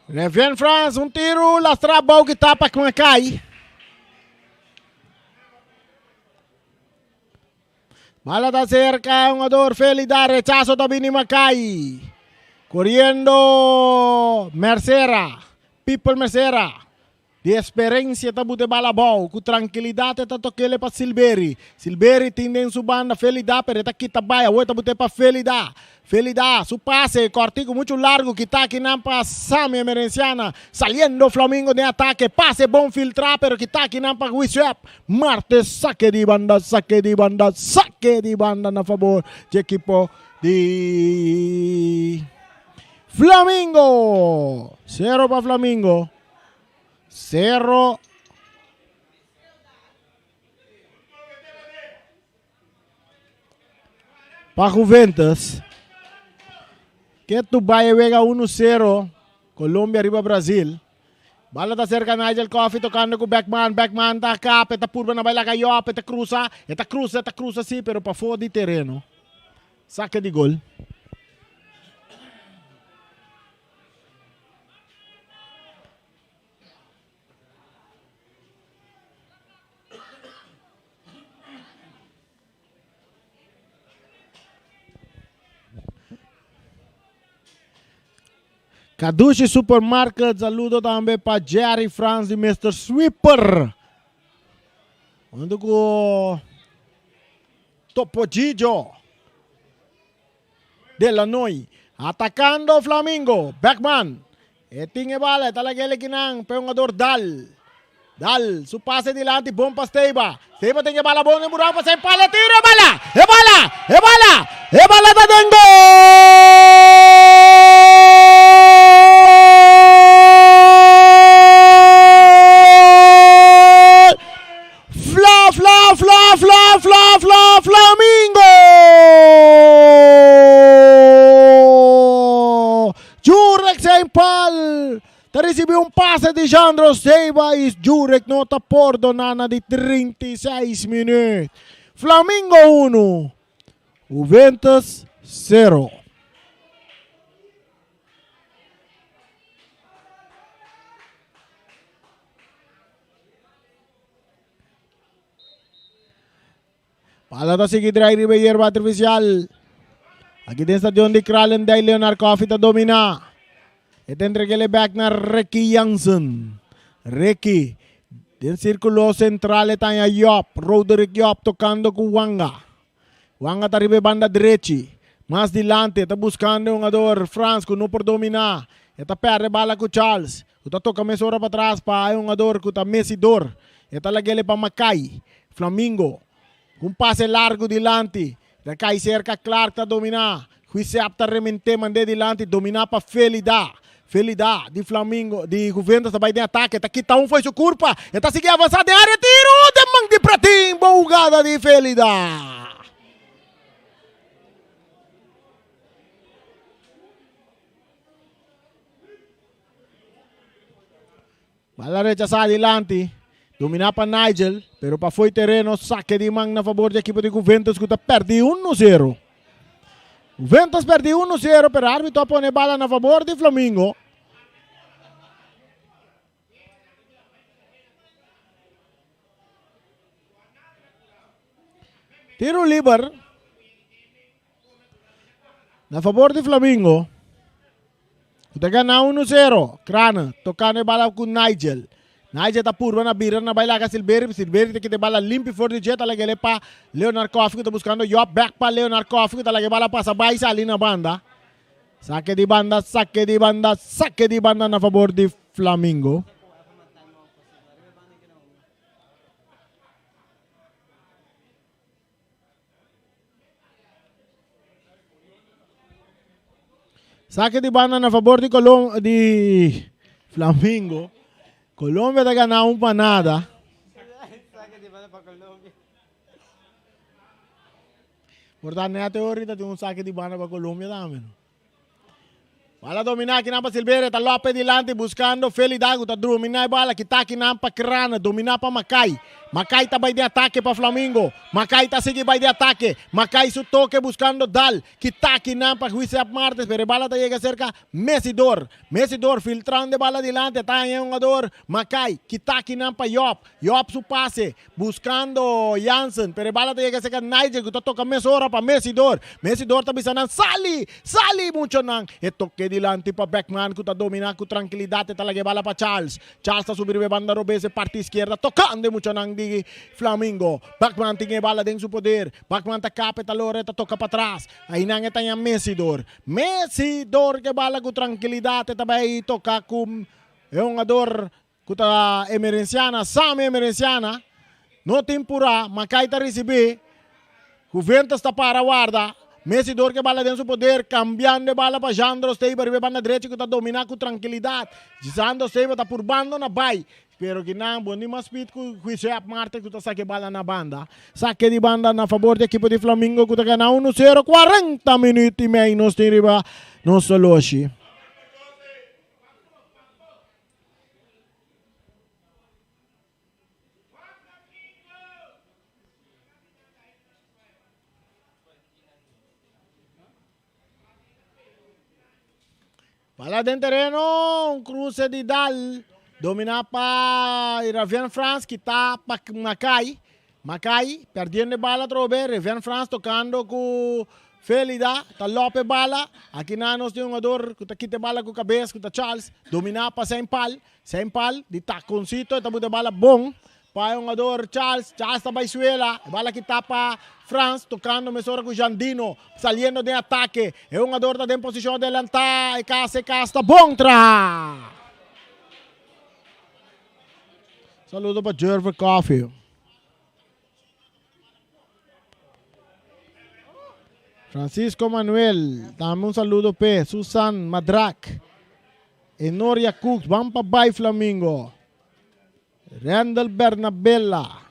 Revien France, um tiro, lastra a bola que tapa com a cai. Bala da cerca, um ador Felida, rechazo também de Macai. Corriendo, Mercera, People Mercera. De experiência, tabu de bala bola, com tranquilidade, tá toquele para Silberi. Silberi tende em sua banda, Felida, pero tá aqui tabaia, o tabu para Felida. Felida, su pase, cortico muito largo, que está aqui nampa Sami Emerenciana, saliendo Flamengo de ataque, pase bom filtrar, pero que está aqui nampa Wiswap, Marte, saque de banda, na favor de equipo de Flamengo. 0 para Flamengo, 0 para Juventus. Que tu vai juega 1-0, Colômbia arriba Brasil. Bala da cerca Nigel Coffee tocando com Beckman tá cá, peta purba na baila caiu, peta cruza sim, pero para fora de terreno. Saque de gol. Kadushi Supermarket, saludo também para Jerry Franz e Mr. Sweeper. Ando com Topochicho Delanoy. Atacando Flamengo. Beckman. Eting bala, talaga kinang peungador Dal. Dal, su pase dilante, bom para Steiba. Steiba tem bala bom, murau para Saint Paul, tiro, bala da Dengo! Flamengo! Jurek Saint Paul! Recibiu um passe de Jandro Steiba e Jurek nota por donana de 36 minutos. Flamengo 1, Juventus 0. Pala to sige dry riba yerba artificial. Aqui din stadion di Krallen day Leonard Coffee ta domina. Ito entregele back na Ricky Jansen. Ricky En círculo central está Yop. Roderick Yop tocando con Wanga. Wanga está arriba banda derecha. Mais dilante, está buscando um jogador France que não por dominar. Está perde bala com Charles. Está toca mesora para trás para um jogador que está mesidor. Está laguele para Macai. Flamingo. Com passe largo dilante. Está cai cerca Clark está dominar. Juice apta remente mande dilante. Dominar para Felida. Felida de Flamingo. De Juventus está de ataque. Está quita foi sua curva. Está seguindo avançar de área. Tiro de Mang de Pratim. Boa jogada de Felida. Bala rechazada adelante. Dominar para Nigel. Pero para foi terreno. Saque de mão na favor da equipe de Juventus. Que está perde 1-0. Juventus perde 1-0. Pero o árbitro põe bala na favor de Flamengo. Tiro livre. Na favor de Flamengo. Kita ganha 1-0. Krana, tocando bala com Nigel. Nigel está purva na bira, na baila com Silveira. Silveira tem que ter bala limpa for de jet. Ela quer para Leonard Koff, que está buscando Yop. Back para Leonard Koff, que está lá bala passa baixo ali na banda. Saque de banda, saque de banda, saque de banda na favor de Flamengo. Saque de banda na favor de Flamengo. Colômbia está ganhando um para nada. Saque de banda para Colômbia. Portanto, a teoria tem um saque de banda para Colômbia também. Bala dominar aqui na para Silveira, está Lopes delante buscando Felidago, está dominar a bala que está aqui na para Crana, dominar para Macai. Macai está de ataque para Flamengo. Macai está seguindo de ataque. Macai su toque buscando Dal, que está aqui na para Juice Martes, pero a bala está llega cerca Mesidor. Mesidor filtrando a bala delante, está em um jogador Macai, que está aqui na para Yop. Yop su passe, buscando Jansen, pero a bala está llega cerca Nigel, que está tocando mesora para Mesidor. Mesidor está bisando Sali muito nang. E toque delante para Beckman, que está dominando com tranquilidade, está lagi bala para Charles. Charles está subindo a banda robese, parte esquerda, tocando muito nang de Flamengo. Beckman tem a bala dentro do poder. Beckman está capa, está loreta, toca para trás. Aí não está em Mesidor. Mesidor que bala com tranquilidade, também toca com é um jogador que está emergenciana, Sam emergenciana. No tempura, Macai está receber. Juventus está para a guarda. Mesidor que bala dentro do poder, cambiando de bala para Jandro Steiber, vai na direita que está dominando com tranquilidade. Jandro Steiber está por bando na bai. Pero que não, bom de mais speed com o Chef Marte que está saque bala na banda. Saque de banda na favor da equipe de Flamengo que está ganhando 1-0, 40 minutos e meio nos tiriba no Soloshi. Bala dentro terreno, um cruce de Dal. Dominar para Ravian France, que está para Macai. Macai, perdendo bala, trobe. Ravian France tocando com Felida. Está Lope bala. Aqui nós temos um jogador que está quitando bala com a cabeça, que está Charles. Dominar para Sempal. Sempal, de taconcito, está botando bala bom. Para um jogador Charles. Charles está Baisuela. Bala que está para France, tocando mesora com Jandino. Saliendo de ataque. É um jogador que está em posição de adelantar. E casta bom tra. Saludo para Jerver Coffee. Francisco Manuel. Dame um saludo para Susan Madrak. Enoria Cooks. Vamos para Bay Flamengo. Randall Bernabella.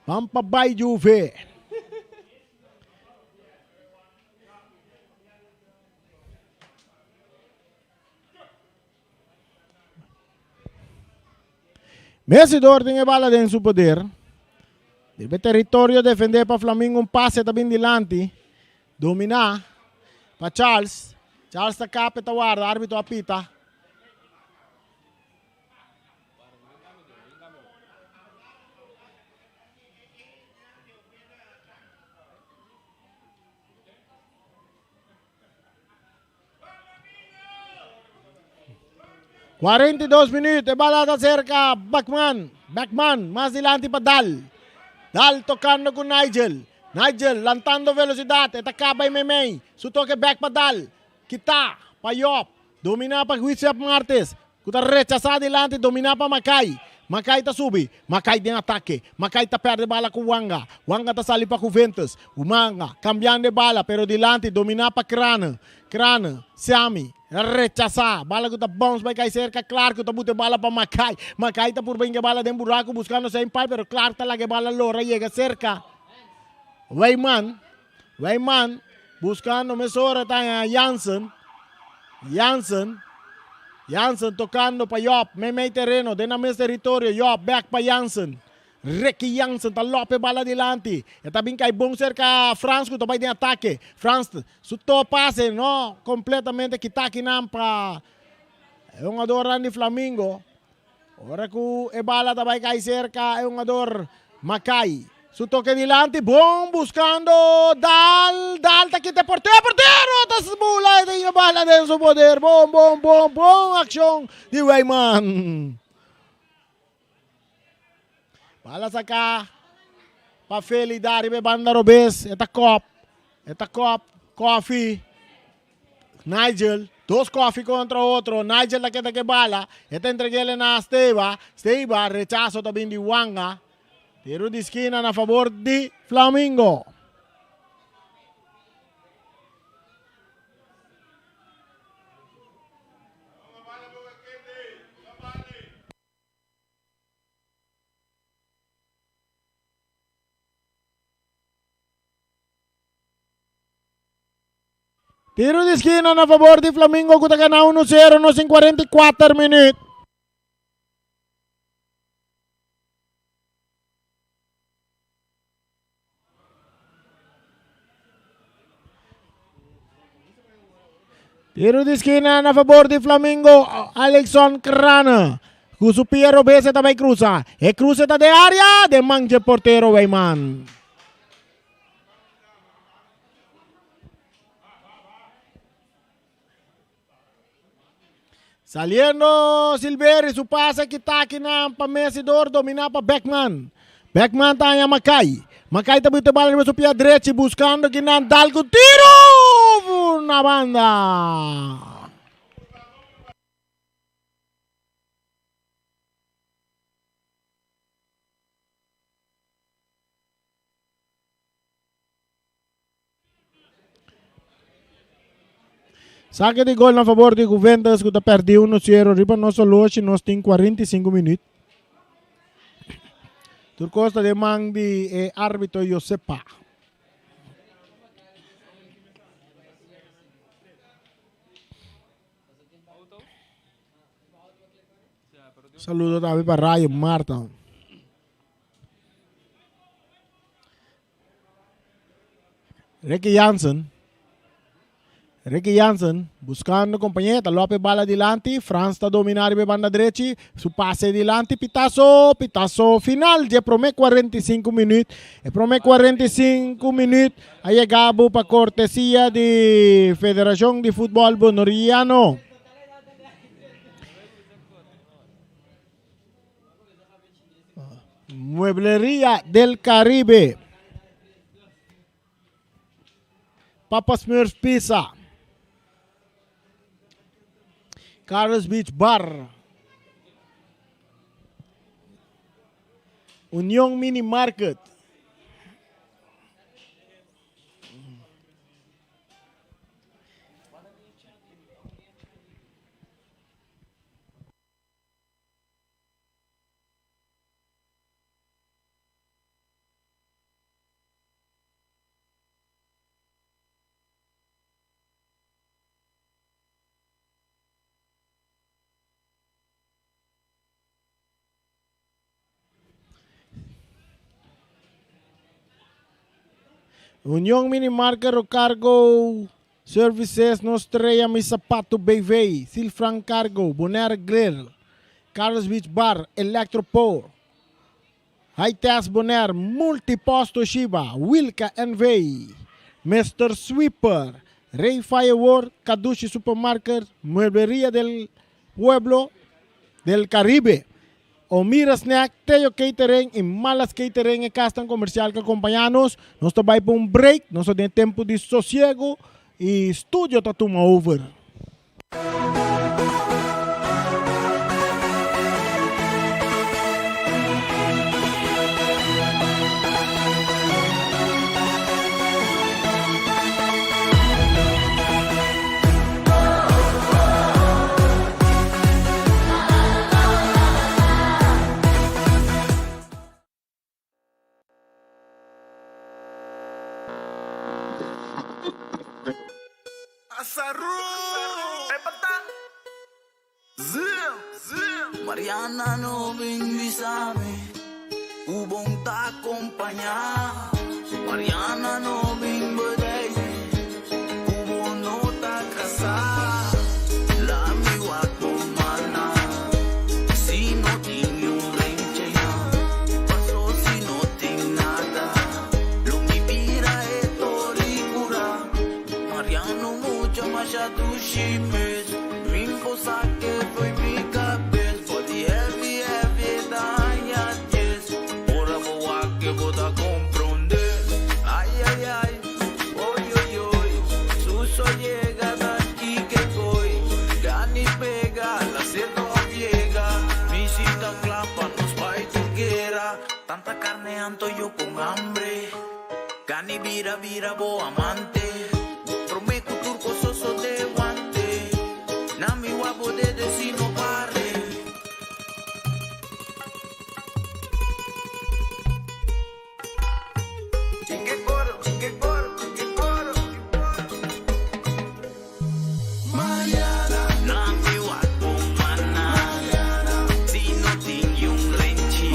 Vamos para Bay Juve. Mesidor tem a bala dentro do poder. Deve território defender para Flamengo um passe também delante. Dominar para Charles. Charles está capa, está guarda, árbitro apita. 42 minutos, bola está cerca, Backman, más adelante para Dal tocando con Nigel, lanzando velocidad, esta acaba Memei, su toque back para Dal, kita, para Yop, domina para Wissap Martes, kuta rechazar adelante, domina para Macai tá subi, Macai tem ataque, Macai tá perde bala com Wanga tá sali para Juventus, o Manga, cambiando de bala, pero delante, dominar para Crana, Siami, rechazar, bala que tá bounce, vai cair cerca, claro que tá botando bala para Macai tá por bem que bala dentro buraco, buscando sem par, pero claro tá lá que bala lora, chega cerca, Weyman, buscando mesora tá Jansen tocando para Yop, Memei terreno, dentro do território, Yop, back para Jansen. Ricky Jansen, tá lope bala delante. E também cai bom cerca Franz, que também tem ataque. Franz, su to passe, no, completamente que tá aqui não para um ador de Flamengo. Ora que e bala também cai cerca, é um ador Macai. Su toque delante, bom, buscando Dal, tá aqui, porteiro, tá se bula, tem a bala dentro do poder, bom, ação de Weyman. Bala sacar, para Felidade, banda Robes, eta cop, Coffee, Nigel, dois Coffee contra outro, Nigel tá que bala, eta entreguele na Steva, rechazo também de Wanga. Tiro de esquina a favor de Flamengo. Tiro de esquina a favor de Flamengo, que está ganando 1-0 nos 44 minutos. Tiro de esquina a favor de Flamengo, Alexson Crana. Com o Piero Besse também cruza. E cruza de área, de manche porteiro Weyman. Saliendo Silveri, su pase que está aqui na Mesidor, dominar para Beckman. Beckman está em Macai. Macai está botando bola no seu pé direito, buscando que não dá algo. Tiro na banda. Saque de gol a favor de Juventus, que está perdendo 1-0. Riba nosso lote, nós temos 45 minutos. Turcosta de Mangdi árbitro Josepa. Saludo também para Rayo Marta. Ricky Jansen buscando companheiro, Lopes bala adelante, Franz está dominando a banda direita, su passe adelante, pitazo final, de promete 45 minutos, e promete 45 minutos, aí chegamos para cortesia de Federação de Futebol Bonoriano. Mueblería del Caribe, Papa Smurf Pizza, Carlos Beach Bar, Unión Mini Market, União Mini Market, Cargo Services, Nostreia, Mi Sapato, BV, Silfran Cargo, Bonaire Grill, Carlos Beach Bar, Electropor, High-Test Bonaire, Multiposto Shiba, Wilka NV, Mr. Sweeper, Ray Firework, Kadushi Supermarket, Mueblería del Pueblo, del Caribe. Omira Snack, Teo Catering e Malas Catering e Castan Comercial que acompanha-nos. Nós também para um break, nós temos tempo de sossego e estúdio está tomando over. Mariana no benvisame, ubong ta acompaña. Mariana no benbodei, ubo no ta casa. La mi guapo mana, si no tengo renchea, paso si no tengo nada. Lo mi pira es toricura, Mariano mucho más ya tu shipes, mi cosa que fue mi cabeza. Tanta carne ando yo con hambre, Gani vira vira bo amante, prometo turco soso de guante, Nami guapo de decino pare. Chique coro, chique coro, chique coro. Mariana, Nami guapo mana, si no tengo un renchi.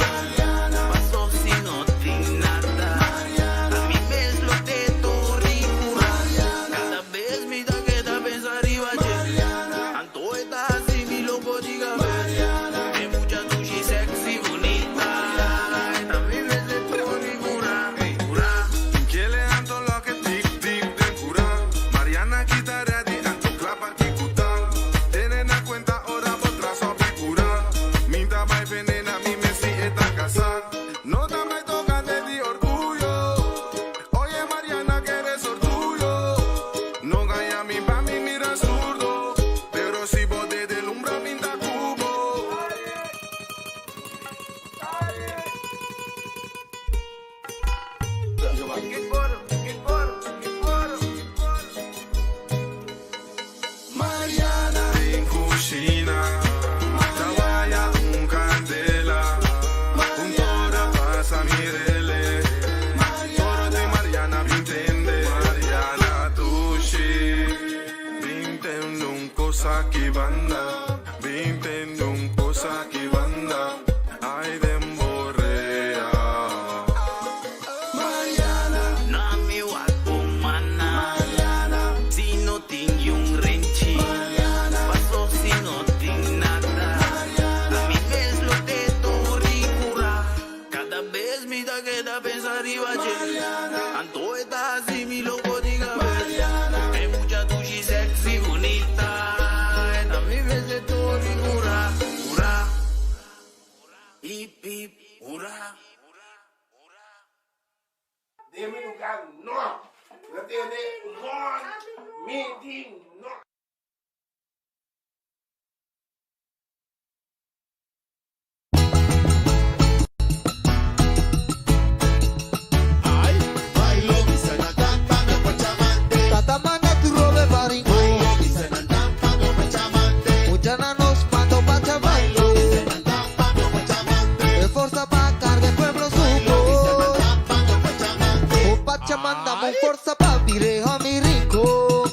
Mandamos forza pa' virejo mi rico.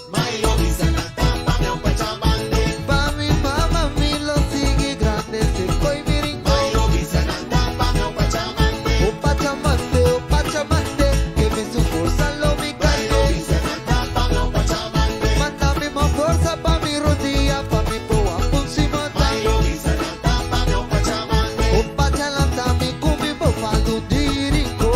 Pa' mi mamá mi lo sigue grande, se coi mi rico. O pachamante, que me su forza lo mi calle. Mandame más forza pa' mi rodilla, pa' mi poa punsimata. O pachalanta mi cumi po' faldu di rico.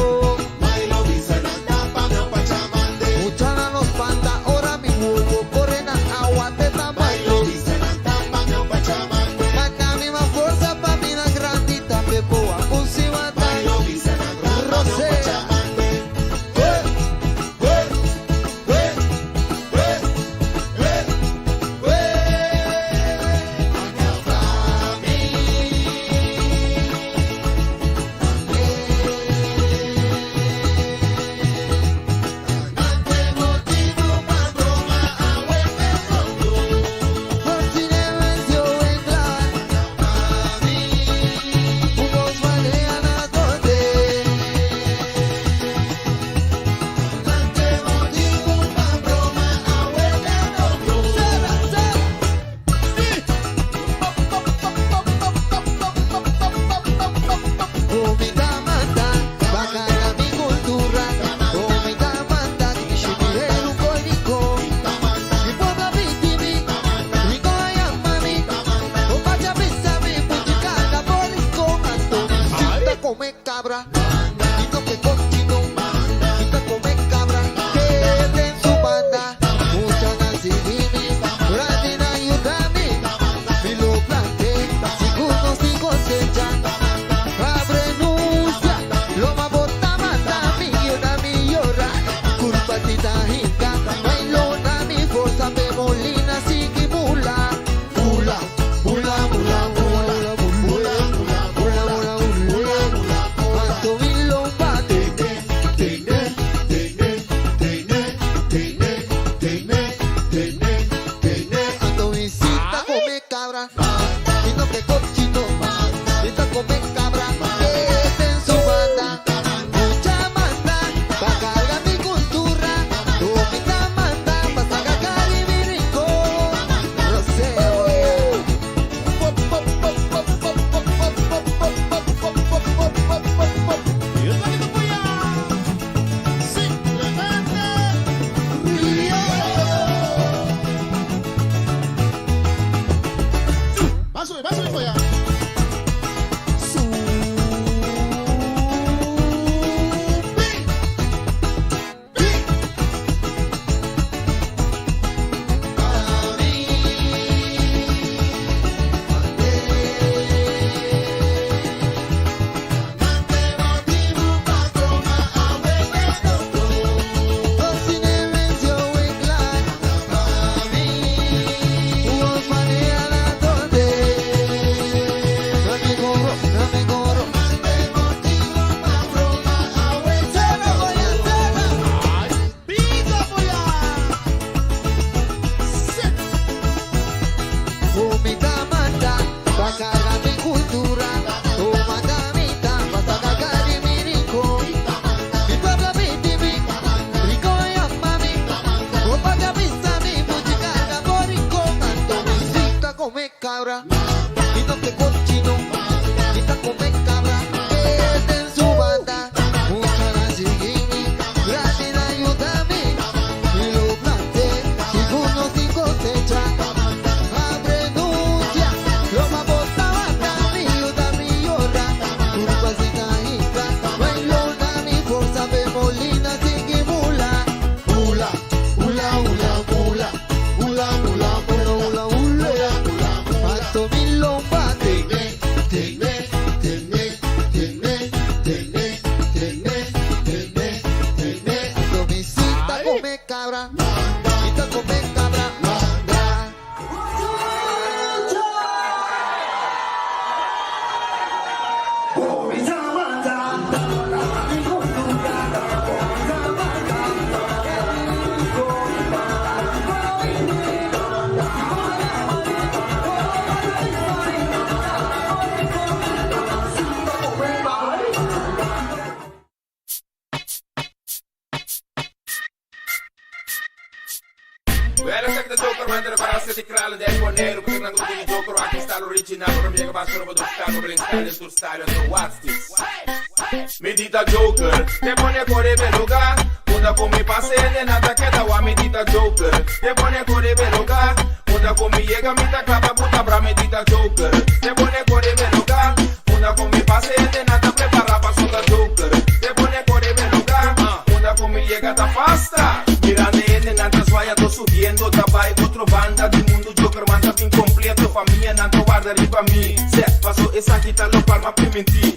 Medita Joker, te pone cuore beluga. Muda come pase de nada queda wa medita Joker. Te pone cuore beluga. Muda come llega mita clapa puta bra medita Joker. Te pone cuore beluga. Muda come pase de nada prepara pa soda Joker. Te pone cuore beluga. Muda come llega ta fasta. Mirando en nada suaya tô subiendo tabai otro banda del mundo Joker manda fin completo família nada guarda riba mi. Se paso esa quita lo palma pimenti.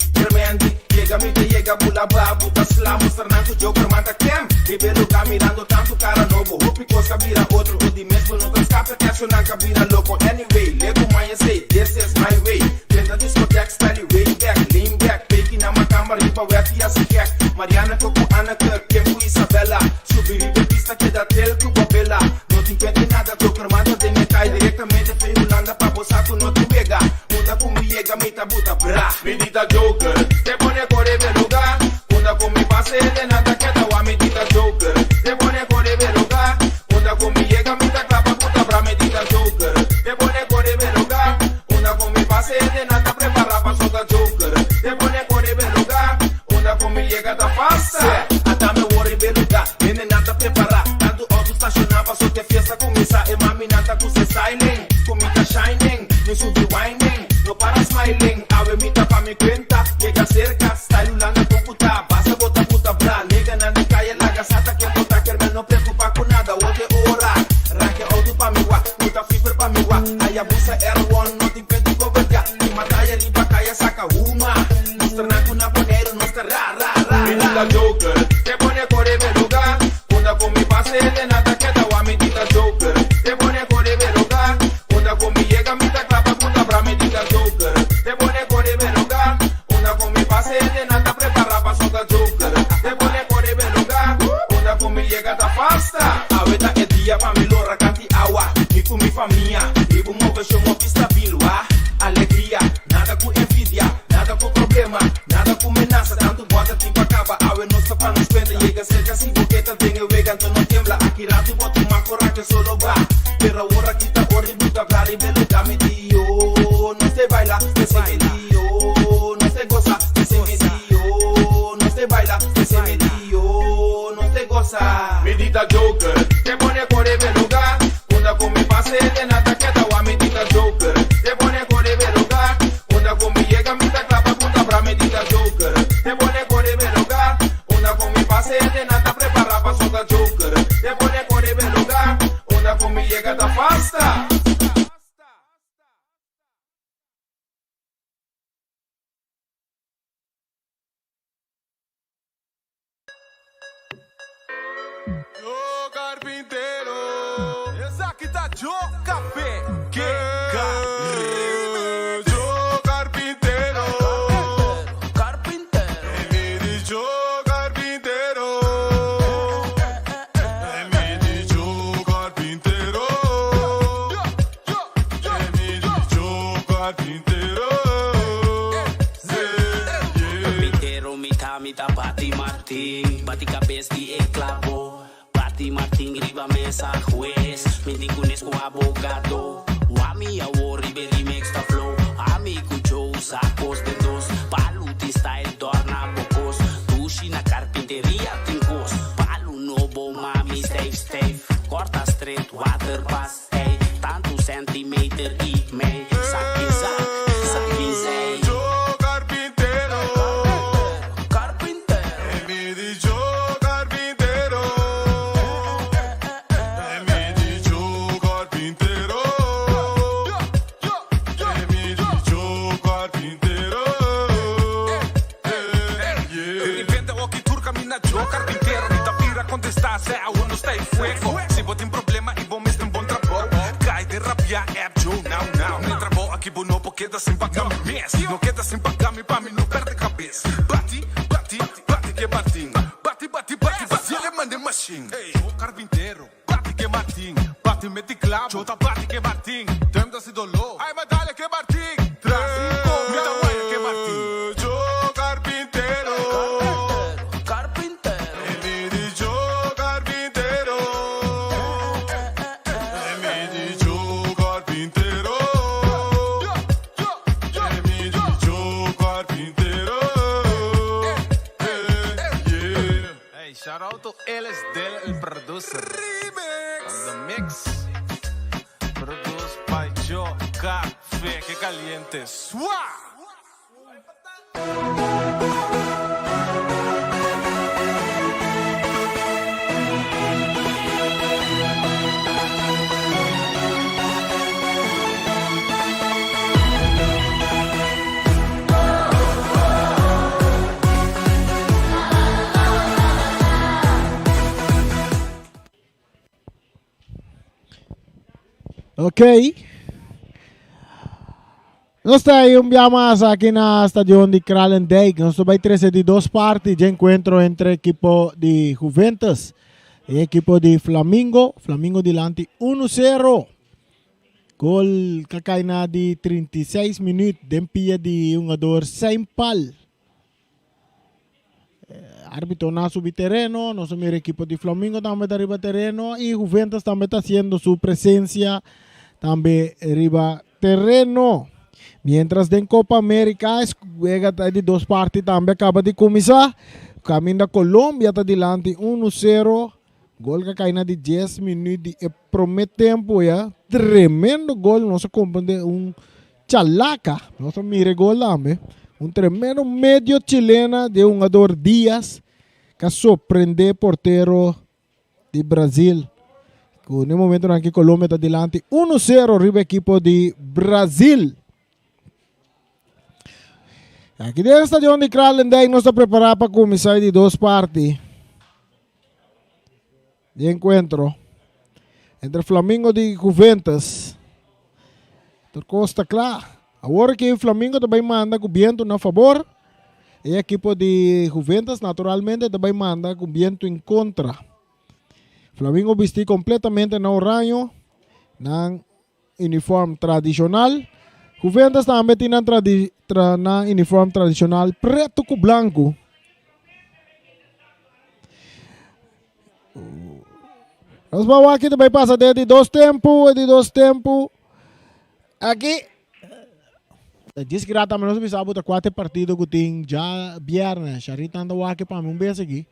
Llega mi te llega bula babu ta slamo Fernando Joker manda kem e pelo tá mirando tanto cara novo hope cosa vira outro o de mesmo não escape action na cabina louco anyway lego my say this is my way dentro discoteca style way back lean back baking na ma câmera riba wet e assim que Mariana Coco Ana Kempo Isabela subir de pista que dá tel que bela não te impede nada Joker manda de me cai diretamente pra Holanda pra boçar com no tu pega muda com me llega me tá buta bra medita Joker te pone cuore beluga muda con mi pase de nada queda wa medita Joker te pone cuore beluga muda con mi llega mi ta clapa puta bra medita Joker te pone cuore beluga muda con mi pase de nada prepara pa soda Joker te pone a correr bem lugar. Onda comigo llega tá passa. Até me worry bem lugar, nem nada preparar. Tanto auto estacionava, só que fiesta começar. E mami nada com se silent, comigo tá shining, me subi winding, no para smiling. Awe me tapa me cuenta, llega cerca, style lá na computa. Basta botar puta bra, nega na de caia, la gasata que botar, que não preocupa com nada, outra hora. Raque auto pra me wa, muita fibra pra me wa. Aí a busa era one, não te impede coberga. E mataia riba caia, saca uma. Mostra na cuna boneiro, mostra ra, ra, ra. Menina Joker, te pone a correr bem lugar. Onda com mi pase, de nada queda wa, menina Joker. Te pone a correr bem lugar. Onda com mi llega, mi ta clapa, puta bra, menina Joker. Te pone a correr bem lugar. Onda com mi pase, de nada prepara pa solta Joker. Te pone a correr bem lugar. Onda com mi llega, tá pasta. Aweta é dia pra me lora, canti awa. E com mi família, e vou mover show, uma pista bilua. Alegria, nada com envidia, nada com problema, nada com amenaça. Tanto bota, tipo acaba, awe não está pra nos penda. Llega cerca, se boqueta, tem eu veganto, não tembla. Aqui rato, bota uma cora que solo va. Pero ora kita ori buta blari belo dame dio. No se baila, que se me dio. No se goza, que se me dio. No se baila, que se me dio. No se goza. Medita Joker, te pone a correr bem lugar. Onda com mi pase, de nada queda wa, medita Joker. Te pone a correr bem lugar. Onda com mi llega, mi ta clapa, puta bra, medita Joker. Te pone a correr bem lugar. Onda com mi pase, de nada prepara pa solta Joker. Te pone a correr bem lugar. Onda com mi llega, tá pasta. Yo carpintero, essa aqui tá Joe Café. Que Joe carpintero, Carpintero, me diz Joe carpintero, me diz Joe carpintero, me diz Joe carpintero. Carpintero, mita, bati Martin, bati cabeça de esclavo. Bati Martin, riba mesa, juez, menti kunes com abogado. Wami a worry, remix da flow. Amigo Joe, sacos de dos, paluti style, torna bocos. Tushi na carpinteria, tem cos. Palu novo, mami, safe. Corta straight, water pass, hey. Tanto centimeter e meio. Saque, zay. Joe carpintero, carpintero, me diz Joe carpintero, me diz Joe carpintero, me diz Joe carpintero. Inventa o que turca mina Joe carpintero. Nita vira contestar se a uno está em fuego. Se vos tem problema e vos me tem bom trabalho. Cai de rabia é Joe now. Nem trabalho aqui vou não porque queda sem pagar me mês. Não queda sem pagar me pra mim não perde cabeça. Bati que Martin. Bati ele manda machine. Joe carpintero, bati que Martin. Bati mete clavo, Jota bati que Martin. Tem da se dolor. Ai medalha que Martin. Traz me dá guaia que Martin. Joe carpintero, carpintero, me diz Joe carpintero, me diz Joe carpintero, me diz Joe carpintero. Hey, shout out to LSD, el producer. Remix. On the mix. Produced by Joe Café. Que caliente. Swag. Ok. Nós enviamos aqui na Estadio de Kralendijk. Nós vai trazer de duas partes de encontro entre equipo de Juventus e equipo de Flamengo. Flamengo delante 1-0. Gol kakaina de 36 minutos. Dempia de um jogador sem pal. Árbitro na subir terreno. Nosso meu equipo de Flamengo também está arriba terreno. E Juventus também está haciendo su presencia também arriba terreno. Mientras en Copa América, juega de dos partes também acaba de começar. Caminho da Colômbia está delante 1-0. Gol que cai na de 10 minutos de promete tempo, ya. Tremendo gol, nosso compreende chalaca. Nosso mire gol também. Tremendo medio chilena de jogador Díaz que surpreende portero de Brasil. No momento em que Colômbia está delante 1-0 arriba equipo de Brasil. Aqui dentro do estádio de Kralendijk nós estamos preparados para começar de duas partes de encontro entre Flamengo e Juventus. Por Costa claro. Agora que o Flamengo também manda com viento a favor, e a equipe de Juventus naturalmente também manda com viento em contra. Flamengo vestiu completamente no oranho, na uniforme tradicional. Juventus também tem na uniforme tradicional preto com branco. Nós vamos aqui também passar de dois tempos. Aqui. Diz que também nós precisamos de 4 partidos que tem já viernes. Charita anda aqui para mim vez aqui.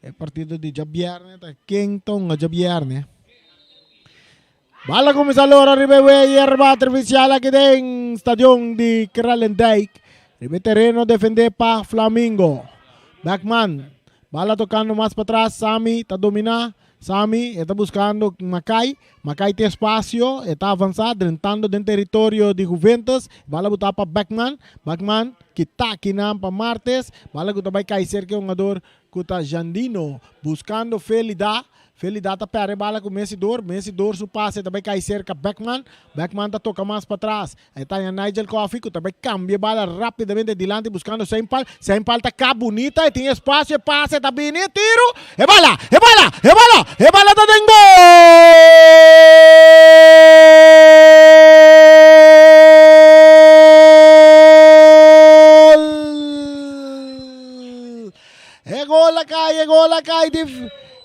É partido de já viernes, tá quentão já viernes. Bala começar a hora arriba e erva artificial aqui dentro estádio de Kralendijk. Ribe terreno defender para Flamengo. Backman. Bala tocando mais para trás. Sami está dominar. Sami está buscando Macai. Macai tem espaço. Está avançado. Entrando dentro do território de Juventus. Bala botar para Backman. Backman que está aqui para Martes. Bala que também cai cerca de um jogador que está Jandino. Buscando Felida. Felida está perde bala com Messidor. Messidor su passe também cai cerca Backman. Backman está toca mais para trás. Está em Nigel Coffey que também cambia bala rapidamente adelante buscando Sempal. Sempal está cá bonita e tem espaço e passe está bem. Tiro. É bala. É bala. É bala. É bala está dentro gol. É gol la cai. É gol la cai.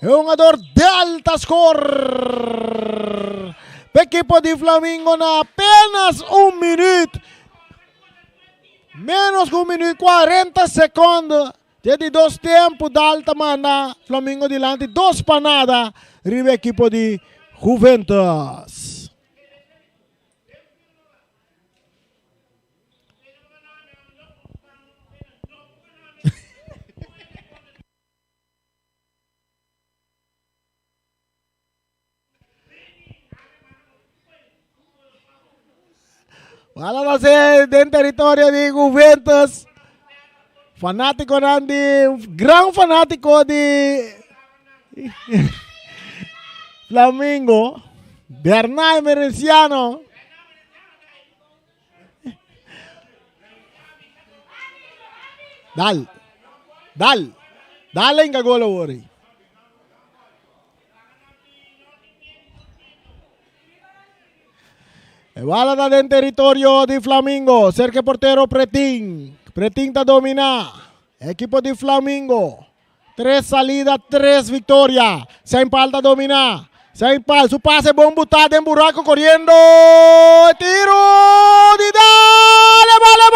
É um jogador de alta score. O equipo de Flamengo na apenas minuto. Menos que minuto, 40 segundos. De dois tempos de alta manda. Flamengo delante, 2 para nada. Ribe equipo de Juventus. Wala na siya din territoryo de Juventus. Fanático gran fanático de Flamengo. Bernal Merenciano. Dale en cagolo, Wori. Bala está en territorio de Flamengo. Cerca portero Pretín. Pretín está dominando. Equipo de Flamengo. 3 salidas, 3 victorias. Sempal está dominando. Sempal, su pase bom botado en buraco corriendo. Tiro. Dale, vale.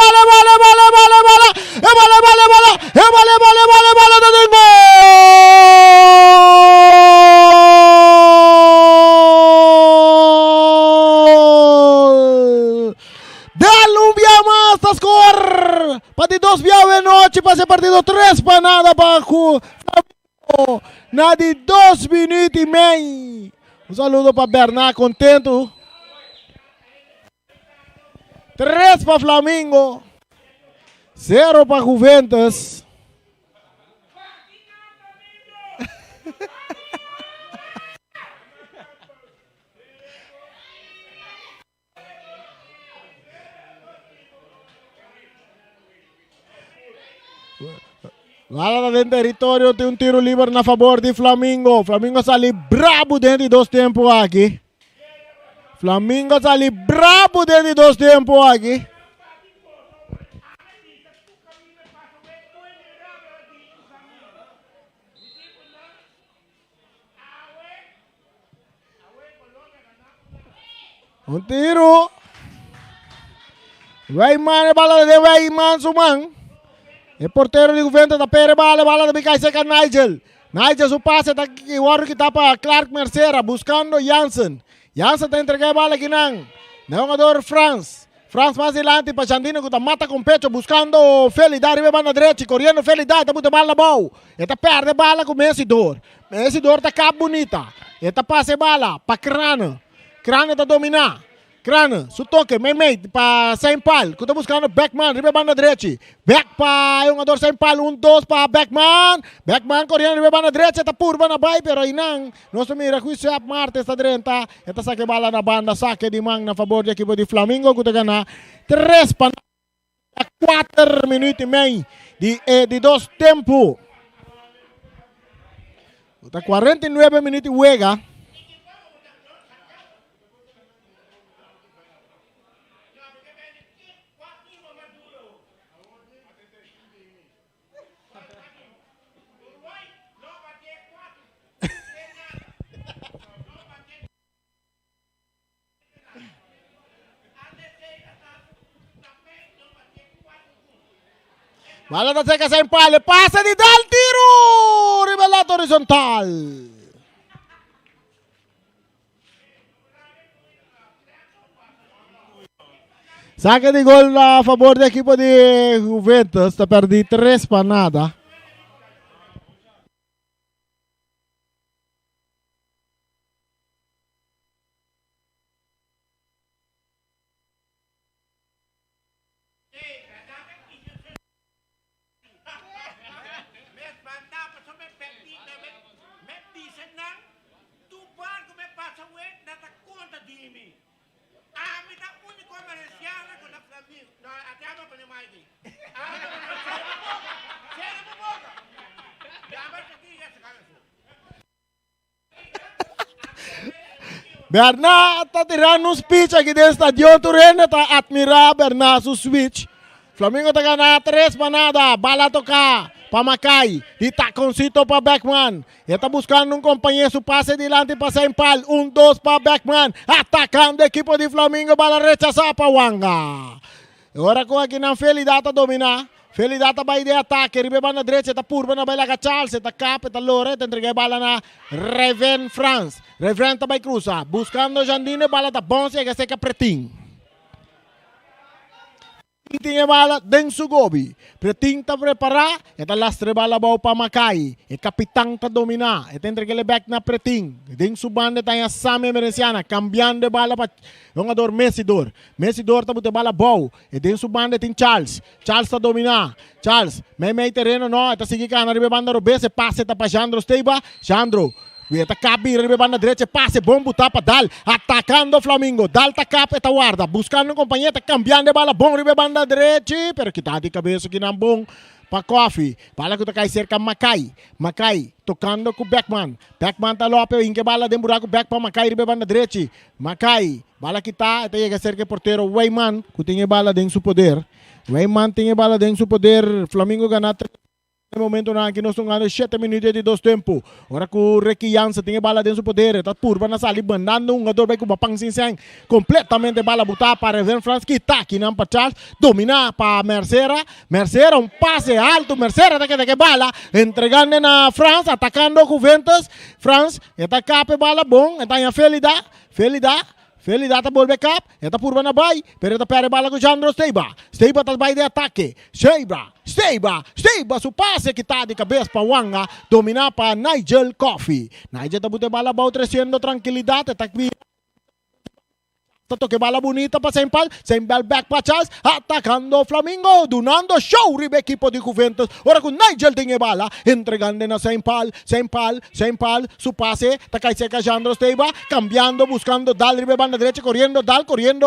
Para de 2 de noite para esse partido 3 para nada para Flamengo. Na de 2 minutos e meio. Um saludo para Bernard, contento. 3 para Flamengo. 0 para Juventus. Lá dentro do território tem tiro livre na favor de Flamengo. Flamengo está ali brabo dentro de 2 tempos aqui. Flamengo está ali brabo dentro de 2 tempos aqui. Weyman, bala de Weyman sumang. E portero de Juventus da pere bala de Bicay seca Nigel. Nigel su pase tá que o que tapa Clark Mercera buscando Jansen. Jansen tá entregar a bola aqui não. Jogador Franz. Franz mais adelante para Jandino que tá mata com pecho buscando Felidade riba banda direita, correndo Felidade, tá muito bala bom. Eta perde bala com Messidor. Messidor tá cá bonita. Eta passe bala para Crane. Crane tá dominar. Crane, su toque, meio para Saint Paul, que tá buscando Beckman, riba banda direita. Back para jogador Saint Paul, 1-2 para Beckman. Beckman correndo riba banda direita, tá purba na bay, pero inang. Nosso mira que isso é Marte está direta. Eta saque bala na banda, saque de mang na favor do equipo de Flamengo, que tá ganhando 3 para 4 minutos e meio de 2 tempos. Está 49 minutos e juega. Bola da seca sem palha, passa de dar tiro, rivelato horizontal. Saque de gol a favor do equipo de Juventus, está perdido 3 para nada. Bernard está tirando um speech aqui dentro do estádio. Turena está admirando Bernard seu switch. Flamengo está ganhando 3 para nada. Bala tocar para Macai. E taconcito para Beckman. Ele está buscando um companheiro. Su passe adiante para Saint Paul. 1-2 para Beckman. Atacando a equipe de Flamengo. Bala rechazada para Wanga. Agora com aqui na Felidade dominar. Felidade vai de ataque, ribe banda direita, está purba na baila Charles, está capa, está Loret, entrega a bala na Reven France. Reven vai cruzar, buscando Jandine, bala está bom, chega seca pretinho. Tinha bala dentro do gobi. Pretinho está preparado, está lastre bala bau para Macai. E capitão está dominar, está entrega back na pretinho. Dentro do banda está a Sami Merenciana, cambiando bala para jogador Messidor. Messidor está botando bala bau. E dentro do banda tem Charles. Charles está dominar. Charles, meio terreno não, está seguindo a riba banda Robes, passe está para Jandro Steiba. Jandro. Está cabe riba banda direita, passe bom botar para Dal, atacando o Flamengo. Dal está capa, está guarda, buscando um companheiro, está cambiando de bala bom riba banda direita, pero que está de cabeça que não bom para Coffee. Bala que está cai cerca Macai. Macai tocando com Beckman. Beckman está lope, em que bala de buraco back para Macai riba banda direita. Macai, bala que está chega cerca porteiro Weyman, que tem bala dentro do poder. Weyman tem bala dentro do poder. Flamengo ganha no momento na que nós estamos ganhando 7 minutos de 2 tempos. Agora que o Ricky Jansen tem bala dentro do poder, está purba na sala, bandando um jogador vai com uma pang sinseng, completamente bala botar para Reven France, que está aqui na Charles, dominar para Mercera, Mercera, um passe alto, Mercera, tá que bala, entregando na France, atacando Juventus, France, está capa bala bom, está em Felidade, Felidade volve cap, está purba na bay, pero está perde bala com Jandro Steiba. Steiba está bay de ataque. Steiba, su passe que está de cabeça para Wanga, dominar para Nigel Coffee. Nigel está botando bala bau, trazendo tranquilidade, está aqui. Toque bala bonita para Saint Paul back para Charles, atacando o Flamengo, donando show ribe equipo de Juventus. Ora com Nigel tem bala, entregando na Saint Paul, su pase, está cai seca Jandro Steiba, cambiando, buscando Dal ribe banda derecha, corriendo Dal, corriendo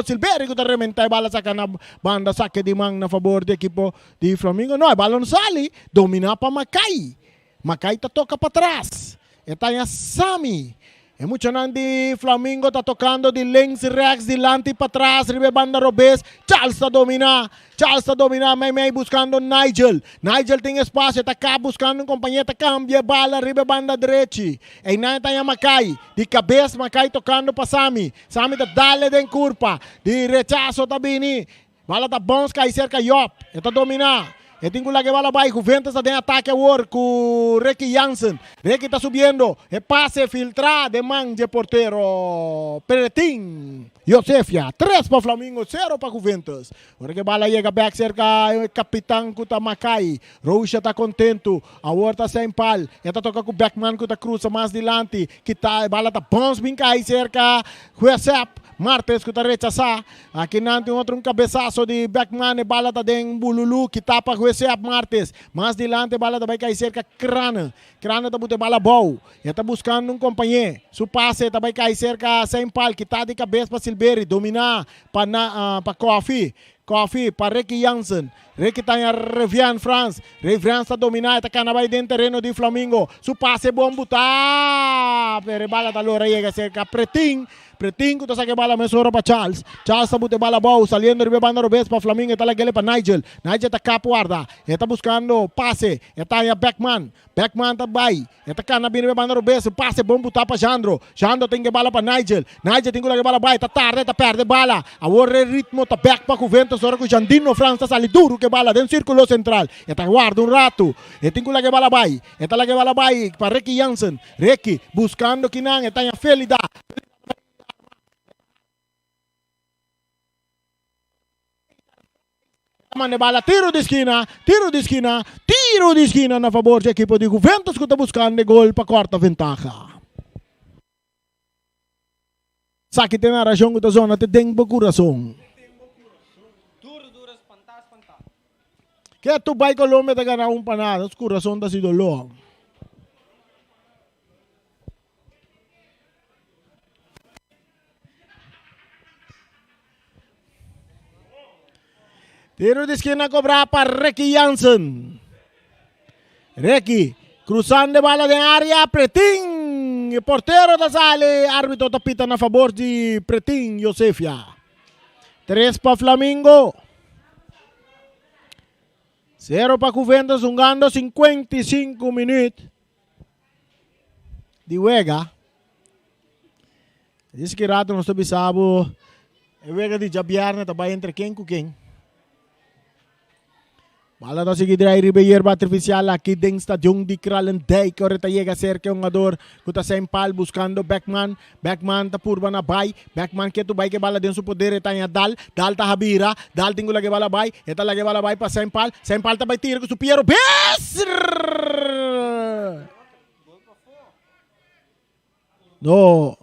Silveri, que está rementa bala, saca na banda, saque de man na favor do equipo de Flamengo. Não, é bala não sale, domina para Macai. Macai tá toca para trás, está em Sami. É muito de Flamengo está tocando de links, rex, delante para trás, ribe banda Robes, Charles está dominar, meio buscando Nigel. Nigel tem espaço, está cá buscando um companheiro, cambia bala, ribe banda direita. E não está em Macai, de cabeça Macai tocando para Sami. Sami está dale de curva, de rechaço está bini. Bala tá bons, cai cerca Yop. Eta domina. E tem que lá que bala vai. Juventus está em ataque agora com Ricky Jansen. Ricky está subindo. E passe filtrado de man de porteiro. Peretin. Josefia. 3 para Flamengo, 0 para Juventus. Agora que bala chega back cerca o capitão Kuta Macai. Rocha está contento. Agora está sem pal. Eta toca com o Beckman Kuta cruza mais dilante. Que tá, bala tá bons bem cai cerca. Huesep. Martes que está rechazado. Aqui não tem outro cabeçaço de Beckman e bala está em Bululu que tapa com esse Martes. Mais dilante bala vai cair cerca Crana. Crana está botando bala boa. Ele está buscando um companheiro. Su passe vai cair cerca sem pal que está de cabeça para Silberi. Dominar para Coffee. Coffee para Ricky Jansen. Ricky está em Revian France. Revian está dominando. Está vai dentro do terreno de Flamengo. Su passe bom botar. Pero bala está lora chega cerca Pretin. Pretin que saque bala mesora para Charles. Charles está botando bala boa. Saliendo de banda robes para Flamengo. Está lá para Nigel. Nigel está cá guarda. Está buscando passe. Está em Beckman. Beckman está vai. Está cá na banda robes. Passe bom botar para Jandro. Jandro tem que bala para Nigel. Nigel tem que bala vai. Está tarde. Está perde bala. Agora o ritmo está back para Juventus. Agora que o Jandino França está ali duro que bala dentro do círculo central. Está guarda um rato. Tem que bala vai. Está lá que bala vai para Ricky Jansen. Ricky buscando que não. Está em Felida. Mane bala, tiro de esquina na favor do equipo de Juventus que está buscando gol para quarta ventaja. Saque tem a razão da zona, te tem bo coração. Que tu vai Colômbia te ganhar panada, os coração da sidolo. Tiro de esquina cobrar para Ricky Jansen. Ricky, cruzando bala de área, Pretin. E porteiro da sale, árbitro tapita na favor de Pretin, Josefia. 3 para Flamengo. 0 para Juventus, jugando 55 minutos. De Wega. Diz que rato não estou bisabo. E Wega de Jabiarna, tá entre quem com quem. Bala to sige dira Ribeyer artificial aqui dentro do estádio de Kralendijk. Agora chega cerca um jogador que está sem pal buscando Beckman. Beckman está por na bay. Beckman que tu bay que bala dentro do poder está em Dal. Dal está habira. Dal tingo lagi bala bay. Eta lagi bala bay para sem pal. Sem pal está bay tiro com o Piero. Besr! No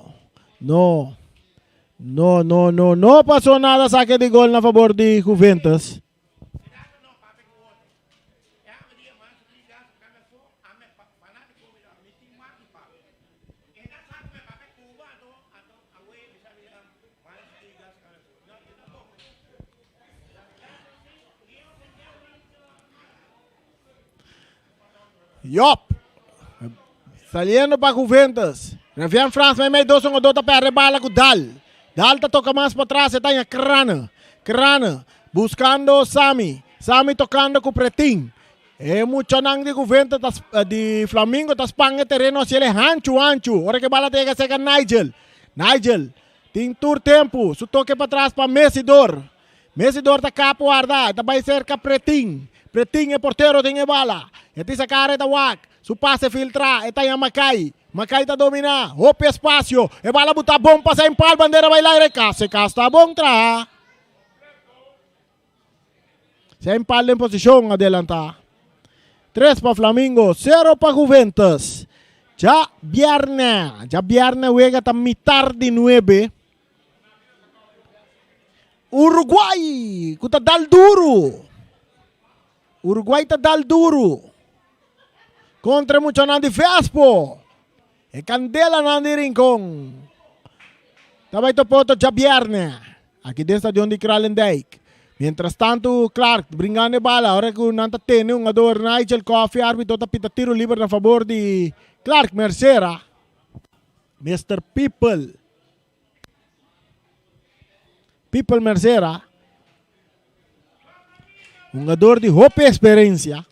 pasó nada. Saque de gol na favor de Juventus. Yop. Saliendo para Juventus. Revian France, may dos ang odota para rebala ko Dal. Dal ta toca mais para trás, está em Crana. Buscando Sami. Sami tocando com Pretin. Mucho nang de Juventus de Flamengo tas pange terreno si ele ancho. Ora que bala tega seca Nigel. Tem tour tempo. Su toque para trás para Messidor. Messidor tá capo guarda. Tá vai cerca Pretin. Pretin é porteiro, tem bala. Eti sa cara da wak. Su passe filtra. Eta yung Macay. Macay ta domina. Hope espacio. E bala buta bom pa sa impal. Bandera bailar. Kase kasta bom tra. Sa impal en posisyon. Adelanta. 3 pa Flamengo. 0 pa Juventus. Ya viernes. Juega ta mitad de 9. Uruguay. Kuta dal duro. Uruguay ta dal duro. Contra mucho nandi Fiaspo. E Candela nandi Rincon. Tabay to poto ya viernes. Aquí de estadio de Kralendijk. Mientras tanto, Clark bringando bala. Ahora que nanta tiene un ador Nigel Coffee. Árbitro tapita tiro libre a favor de Clark Mercera. Mr. People Mercera. Un jogador de Hope Experiencia.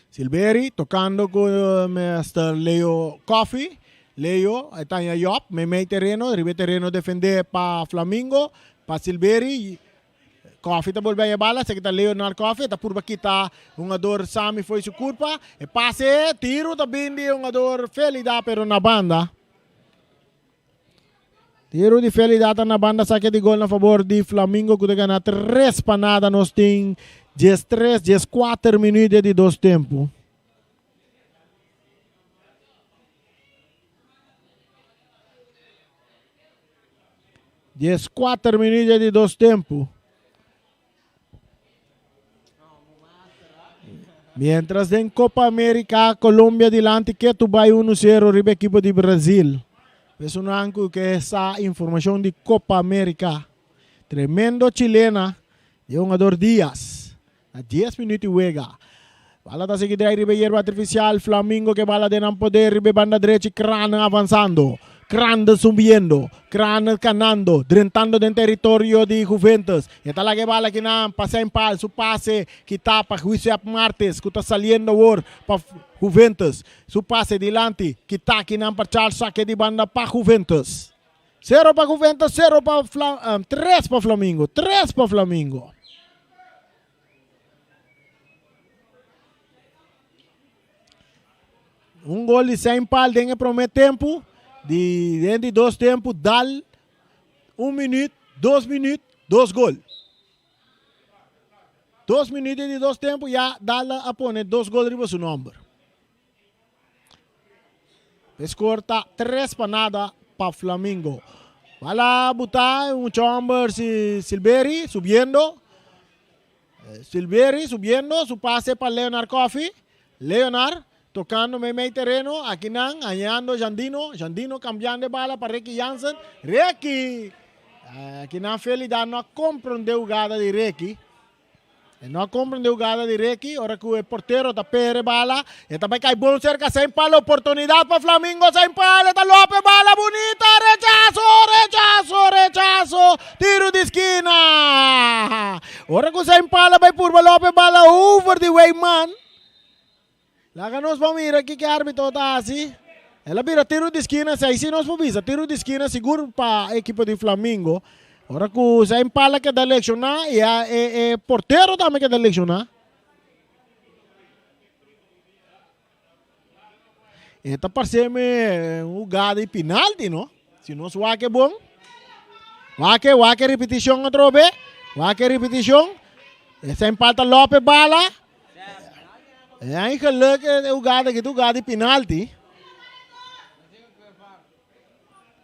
Silveri tocando con Mr. Leo Coffee. Leo, está en Yop, me mete terreno, ribe terreno defender para Flamingo, para Silveri, Coffee tá volver a bala, se que tá Leonard Coffee, tá por aqui tá um jogador Sami foi sua culpa, e passe, tiro também de um jogador Felida, pero na banda. Tiro de Felida na banda, saque de gol na favor de Flamingo, que ganha 3 panadas, nós tem 13, 14 minutos de 2 tempos. Quatro minutos de 2 tempos. Mientras en Copa América, Colombia delante que tu vai 1-0 ribe equipo de Brasil. Es un anco que esa información de Copa América. Tremendo chilena de un jugador Díaz. A 10 minutos juega. Bala da seguida ribe hierba artificial. Flamingo que bala de nan poder ribe banda derecha y Crane avanzando. Crane subiendo, Crane ganando, drentando del territorio de Juventus. Y está la que bala que na pasa en pal, su pase que tapa Giuseppe Martes, que está saliendo ahora para Juventus. Su pase delante, que está aquí na para Charles, saque de banda para Juventus. 0 para Juventus, 0 para 3 para Flamingo, 3 para Flamingo. Un gol de 100 pal en el primer tiempo. Dentro de 2 tempos, dal 1 minuto, 2 minutos, 2 gols. 2 minutos de 2 tempos, já dá a poner 2 gols riba su nombre. Escorta 3 panadas para Flamingo. Vai lá botar chamber Silveri subiendo. Silveri subiendo, su pase para Leonard Coffee. Leonard tocando meio terreno, aqui não, ganhando Jandino cambiando de bala para Ricky Jansen. Ricky, aqui não, Felida não compreendeu a jogada de Ricky. Não compreendeu a jogada de Ricky, agora que o porteiro está perde bala, e também cai bom cerca, sem palo, oportunidade para Flamingo, sem palo, está López, bala bonita, rechazo, tiro de esquina. Agora que sem palo, vai por López, bala over the way, man. Laga nós vamos ir aqui que a árbitro está assim. Ela vira tiro de esquina, se aí sim nós vamos tiro de esquina seguro para a equipe de Flamingo. Agora que o Zé Impala que dá lecionar e o porteiro também que dá lecionar. Esta parece-me um jogada de penalti, não? Se não é bom. Wake repetição outra vez. Wake repetição. Zé Impala López bala. É eigenlijk o jogada de penalti.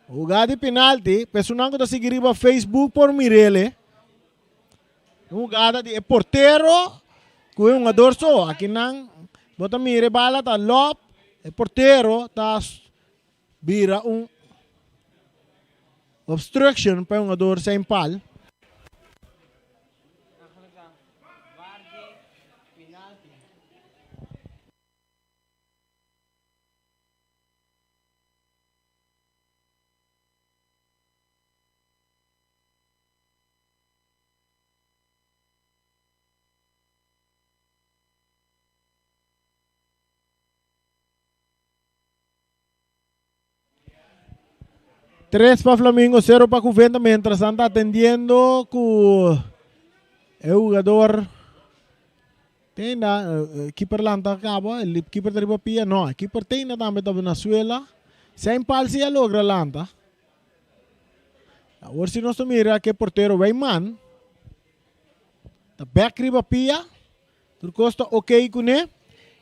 O jogada de penalti, pessoal que está seguindo no Facebook por Mirele. O jogada de porteiro, com um jogador só. Aqui não, bota mire bala, tá lob, o porteiro tá vira obstruction para um jogador sem pal. Tres para Flamingo, 0 para Juventus, mientras anda atendiendo con el jugador. Tiene keeper lanta acaba, el keeper de Ribapía, no, el keeper tiene también de Venezuela. Sem pal si logra lanta. Ahora si nos mira que portero Weyman. The back Ribapía. Turcosta ok con él.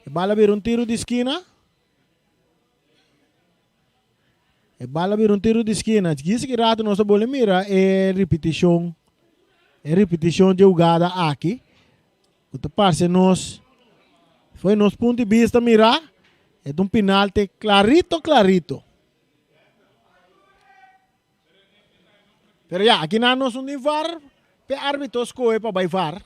Bala vir un tiro de esquina. E bala vir um tiro de esquina. Diz que rato nós podemos mirar repetição de jogada aqui. O que parece nós foi nos ponto de vista mirar é um penalti clarito. Pero ya, aqui não nós um VAR, pe árbitro escolhe para vai VAR.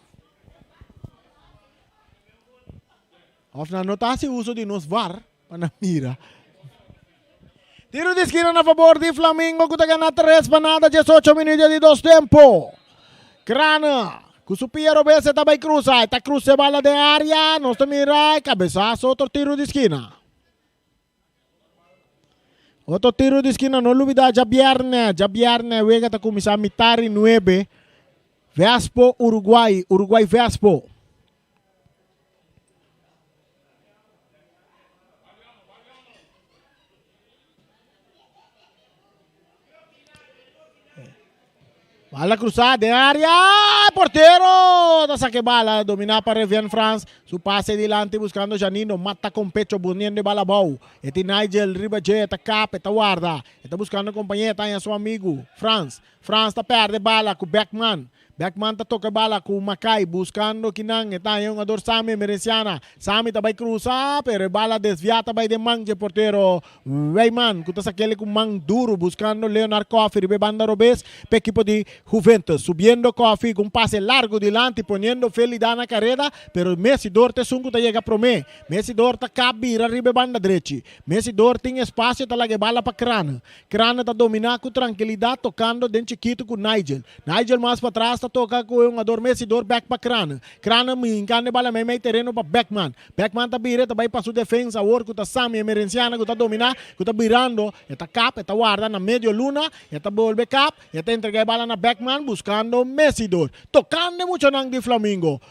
Of na notasi uso de nos VAR para mira. Tiro de esquina a favor de Flamingo, que gana 3 panadas, 18 minutos de 2 tempos. Crane, com su Piero Besse também cruza, está cruza bala de área, nos mira, cabeçazo, outro tiro de esquina. Otro tiro de esquina, no olvida, ya viernes, juega ta comenzar Mitari 9. Vespo, Uruguay Vespo. Bala cruzada en área, portero, da saque bala, domina para Revian France, su pase delante buscando Janino, mata con pecho, poniendo bala bau, este Nigel, Ribaje, está cap, está guarda, está buscando compañía, está en su amigo, France está perde bala com Beckman tá toca bala com Macai, buscando Kinang, está em jogador Sami Merenciana, Sami também cruza, pero bala desviada vai de Mang de portero, Weyman, que está aquele com Mang duro, buscando Leonard Coffey, banda Robes, para equipo de Juventus, subiendo Coffey com pase largo delante, poniendo Felida na carrera, pero Messi Dorte sungo tá chega pro me, Messi Dorte cabira arriba banda direita, Messi Dorte tem espaço, tá lá bala para Crana tá dominar com tranquilidade, tocando dentro chiquito com Nigel mais para trás, tá toca com um jogador Messi Dorte back para Crana me encanta bala meio terreno para Beckman tá bira, tá vai para sua defesa, o orco tá Sami Emerenciana, que tá dominar, que tá virando, tá cap, tá guarda na medio luna, tá volve cap, tá entregar bala na Beckman, buscando Messi Dorte, tocando muito nang de Flamengo,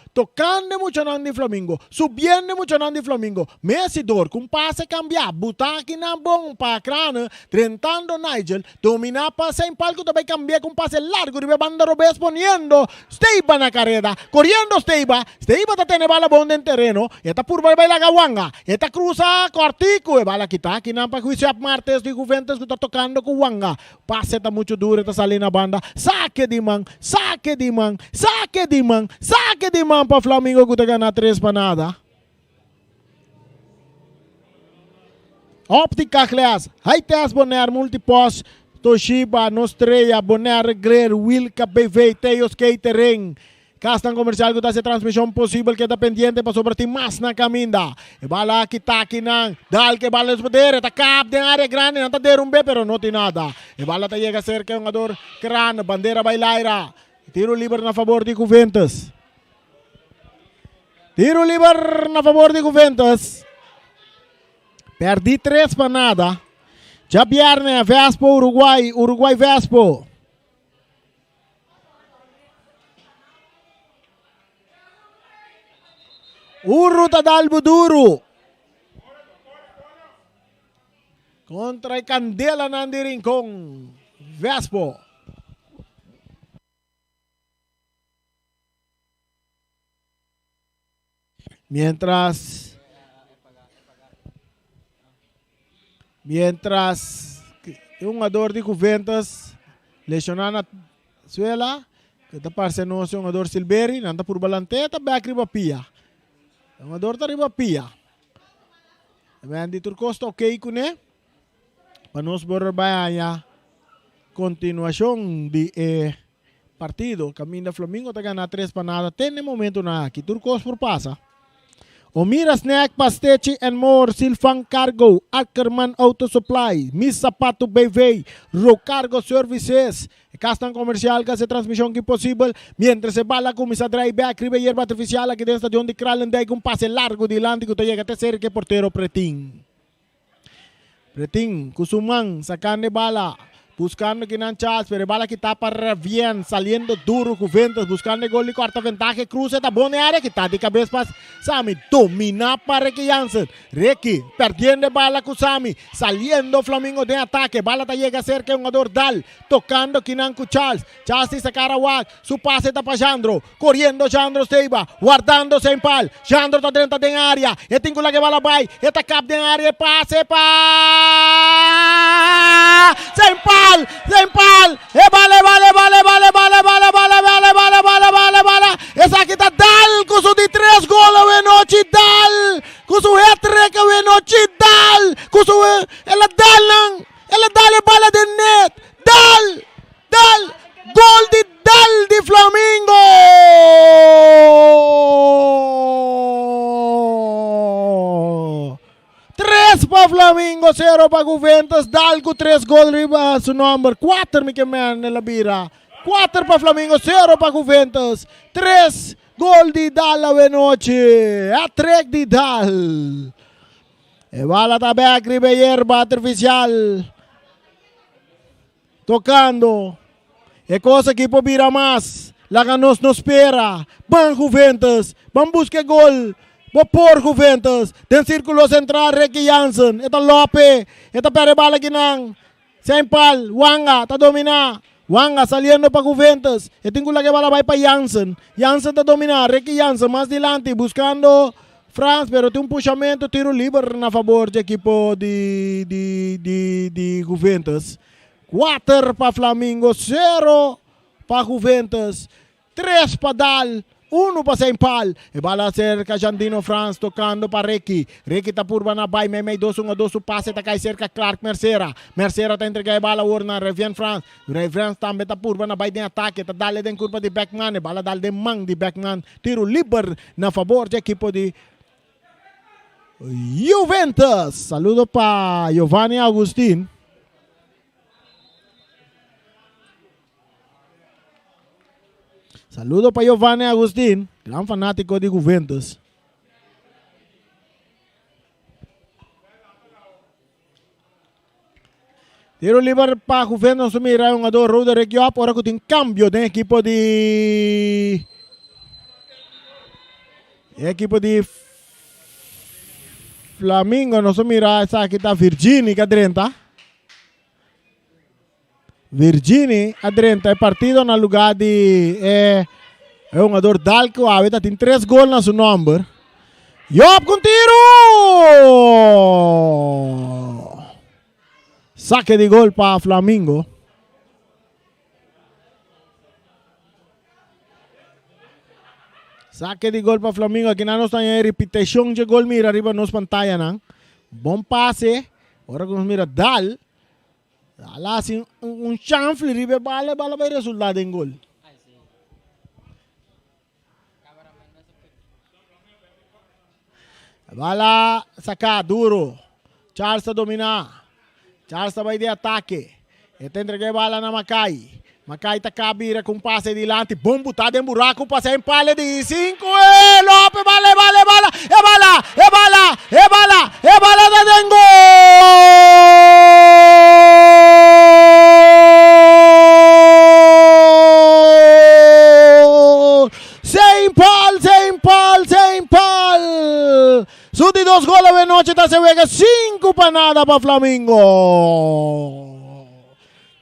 subindo muito nang de Flamengo, Messi Dorte, com passe cambiar, botar aqui na bom para Crana, tentando Nigel, dominar para sem palco, também cambiar com passe largo, de banda Robes poniendo Steiba na carrera, corriendo Steiba tá tendo bala bonda em terreno, está por bailar Gawanga, está cruza cortico, e bala kita, aqui na para Juiciap Martes de Juventus, que está tocando com Wanga, passe está muito duro, está salindo na banda, saque de man para Flamengo, que está ganhando 3 para nada. Óptica Class, aí tem as bonear multipós, Toshiba, Nostreia, Bonaire, Grer, Wilca, BV, Teos, Catering. Castan comercial que está essa transmissão possível que está pendiente para sobre ti mais na caminda. E bala kita kinang, dal que bala os poder, está cap de área grande, não está derrumbe, pero não tem nada. E bala está chega cerca um jogador Crana, bandeira bailaira. Tiro livre na favor de Juventus. Perdi 3 para nada. Já viernes, Vespo, Uruguay Vespo. Urruta dalbo duro. Contra a Candela Nandi Rincón. Vespo. Mientras um jogador de Juventus lesionado na suela, que está parecendo um jogador Silveri, não está por balanteta, back riba pia. O jogador está riba pia. Di Turcos está ok com ele, para nós borrar a continuação de partido. Caminho da Flamengo está ganhando 3 para nada. Tem momento na aqui, Turcos por passa. Omira Snack, Pastechi and More, Silfang Cargo, Ackerman Auto Supply, Miss Sapato BV, Rocargo Services, Castan Comercial, que hace transmisión que posible, mientras se bala con misa drive back, ribe hierba artificial, aquí dentro estación de Kralendijk, con pase largo delante, que usted llega a cerca, que portero Pretín, Kusumang, sacando bala, buscando que no chance, pero bala que está para bien, saliendo duro Juventus, buscando el gol y cuarta ventaja, cruza esta buena área que está de cabeza para Sami, domina para Ricky Jansen, Ricky perdiendo bala con Sami, saliendo Flamengo de ataque, bala te llega cerca, un jugador Dal, tocando Kinan con Charles se saca a Wag, su pase está para Jandro, corriendo Jandro Steiba, guardándose en pal, Jandro está dentro de área, este tengo la que bala vai, esta cap de área, pase pa, sem pal, vale. Essa aqui tá Dal, com su de 3 gols, Venochi Dal, com su hat-trick, Venochi Dal, com su, ela Dal, bala de net, Dal, gol de Dal de Flamengo. Para Flamengo, 0 para Juventus, Dal com 3 gols riba su número, 4 mi que man nella bira, 4 para Flamengo, 0 para Juventus, 3 gol de Dal a Venochi, hat-trick de Dal. E bala tá back riba hierba artificial, tocando. E cosa equipo vira mais. Laganos no espera. Van Juventus. Van busca gol. Por Juventus. Den círculo central Ricky Jansen. Eta Lope. Eta pere bala ginang. Sempal. Wanga. Ta domina. Wanga saliendo para Juventus. E tengo la que bala vai para Jansen. Jansen ta domina. Ricky Jansen más delante. Buscando France. Pero tem puxamento. Tiro livre na favor do equipo de Juventus. 4 para Flamengo. 0 para Juventus. 3 para Dal. 1 para Sempal. E bala cerca Jandino France tocando para Ricky. Ricky tá por na bay. Memei 2-1-2 passe tá cai cerca Clark Mercera. Mercera tá entrega a bala na Revian France. Revian também tá por na bay de ataque. Tá dale den curva de Beckman. E bala dale de mang de Beckman. Tiro livre na favor do equipo de Juventus. Saludo para Giovanni Agustin. Saludo para Giovanni Agustin, gran fanático de Juventus. Tiro livre para Juventus, mira un ador Roderick Yop, ahora que tiene cambio de equipo de Flamengo, no se mira esa que está Virginia que adrenta. Virginia adrenta, é partido no lugar de é um jogador Dalco, tem 3 gols na seu nome. Job com tiro! Saque de gol para Flamengo. Saque de gol para Flamengo. Aqui não está em repetição de gol, mira arriba nos pantalla, não. Bom passe. Agora que nos mira Dal. Ala assim chanfle ribe bala vai resultado em gol. Bala saca duro. Charles domina. Charles vai de ataque. Ele entrega bala na Macai. Macai tá cabira com passe de lante. Bom botado em buraco, passe em palha de 5. Lope, bala. É bala da Dengo. Sem pal. Suti 2 goles de noche, se juega 5 para nada para Flamengo.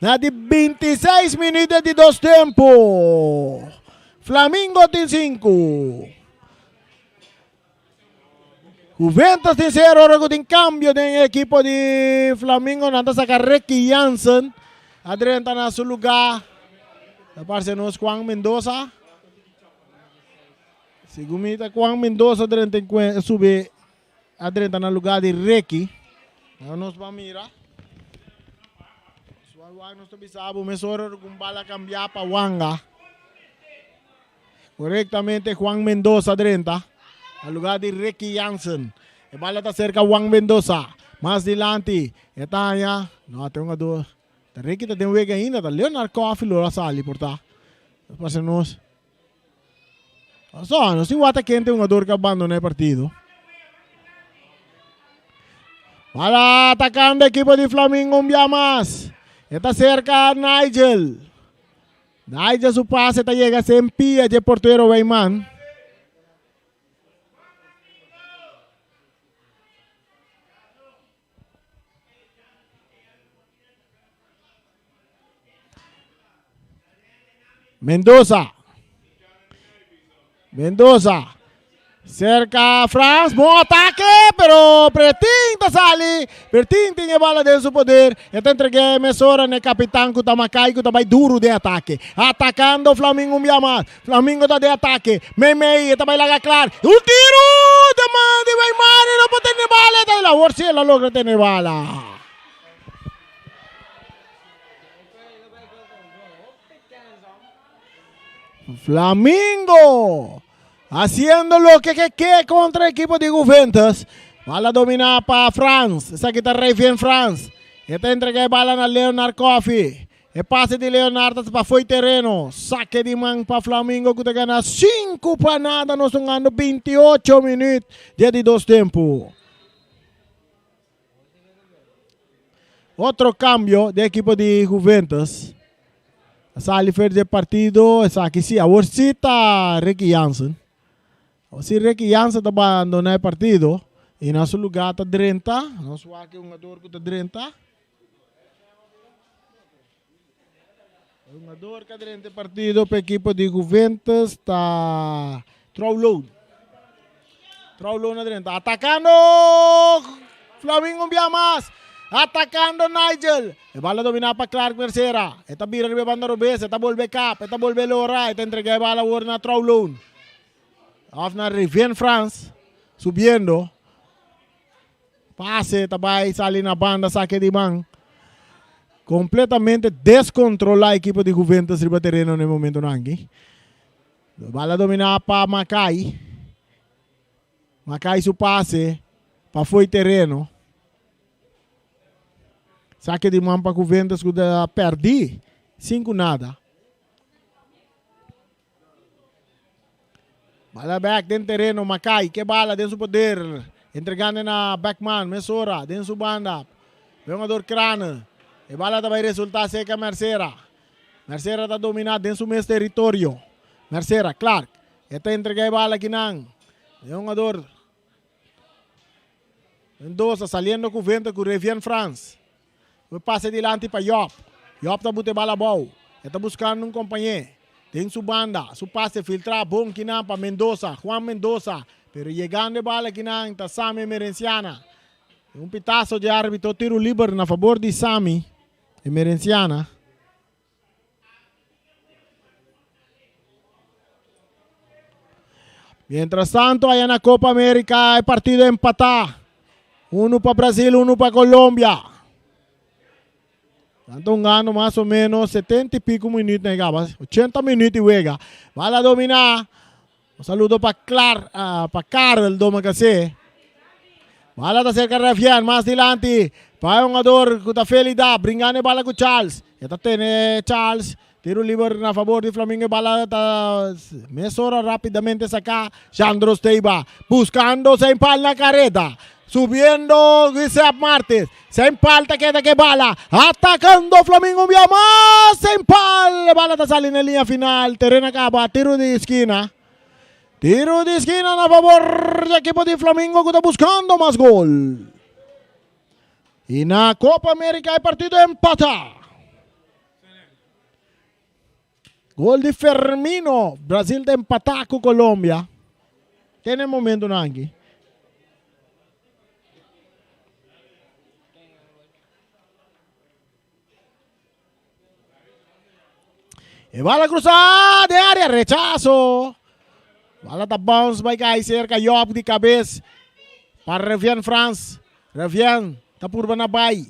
Na de 26 minutos de 2 tempos. Flamengo tem 5. Juventus tem 0, ahora tem cambio de equipo de Flamengo. Nada saca Ricky Jansen. Adrián está na su lugar. Aparece-nos Juan Mendoza. Segumita Juan Mendoza sube adrenta no lugar de Ricky. Nos vamos mirar. Suave nos bisabo mesoro com bala cambiar para Wanga. Correctamente Juan Mendoza adrenta no lugar de Ricky Jansen. E bala está cerca Juan Mendoza. Mais delante. Está ya. No, tem dor. Ricky está tem wega ainda. Tá Leonard Coffee lá sali por tá. Passa nos. Só, não se o quente um jogador que abandona o partido. Para atacando a equipe de Flamengo um dia mais. Está cerca Nigel. Nigel su pase está llega se empia de portero Weyman. Mendoza. Cerca France, bom ataque, pero Pretin tá sali. Pretin tem a bala dentro do poder. Então entreguei Mesora no capitão que tá Macai, que tá mais duro de ataque. Atacando o Flamengo mais. Flamengo tá de ataque. Memei, tá mais larga claro. O tiro de Weimar, não pode ter bala. Tá lá, Orcela logra ter bala. Flamengo haciendo lo que contra el equipo de Juventus. Bala dominada para France. Esa que está re bien France. Esta entrega de bala a Leonard Coffee. El pase de Leonard para foi terreno. Saque de man para Flamengo que te gana 5 para nada. Nós estamos ganhando 28 minutos de 2 tempos. Outro cambio de equipo de Juventus. Sali de partido, essa aqui sim, a Orsita Ricky Jansen. Se Ricky Jansen está abandonando o partido, e nosso lugar está 30, nosso aqui um jogador que está 30. Um jogador que está 30 partido para a equipe de Juventus está Traulon. Traulon na 30. Atacando Flamengo Biamas. Atacando Nigel. E bala dominada para Clark Mercera. Esta vira de banda Robes. Esta volve cap. Esta volve Lora. Esta entrega a bala na Traulon. Off na Rivian France. Subiendo. Pase. Tabay sali na banda. Saque de man. Completamente descontrola a equipe de Juventus riba terreno no momento nangi. Bala dominada para Macai. Macai su pase. Para foi terreno. Saque de mão para Juventus que perdi 5-0. Bala back dentro terreno, Macai, que bala dentro do poder. Entregando na backman, Messora, dentro do banda. Jogador Crane. E bala vai resultar seca Mercera. Mercera está dominado dentro do mesmo território. Mercera, Clark. Está entregando a bala aqui não. Jogador Mendoza saliendo com Juventus com Rivian France. O passe adiante para Yop. Yop está botando bala boa. Está buscando um companheiro. Tem sua banda. Su passe filtrar bom que não para Mendoza. Juan Mendoza. Pero chegando a bala que não está Sami Merenciana. Um pitaço de árbitro. Tiro livre na favor de Sami Merenciana. Mientras tanto, allá na Copa América, hay partido empatar. Uno para Brasil, uno para Colômbia. Tanto un gano más o menos 70 y pico minutos, 80 minutos y juega. Va a dominar. Un saludo para Carl Domacase. Va a hacer Rafián más adelante. Para un jugador que está feliz, bringando bala con Charles. Esta tiene Charles. Tiro libre a favor de Flamengo. Bala mesora rápidamente saca. Sandro Steiba. Buscando en la carreta. Subiendo Giuseppe Martins. Se empalta, queda que bala. Atacando Flamengo via más. Se empalta. Bala está saliendo en línea final. Terreno acaba. Tiro de esquina. Tiro de esquina a favor del equipo de Flamengo que está buscando más gol. Y en la Copa América hay partido de empata. Gol de Firmino. Brasil de empatar con Colombia. Tiene momento aquí. Y bala cruzada de área, rechazo. Bala está bounce by Kaiser, cayó de cabeza para Revian France. Revian está por Banabay.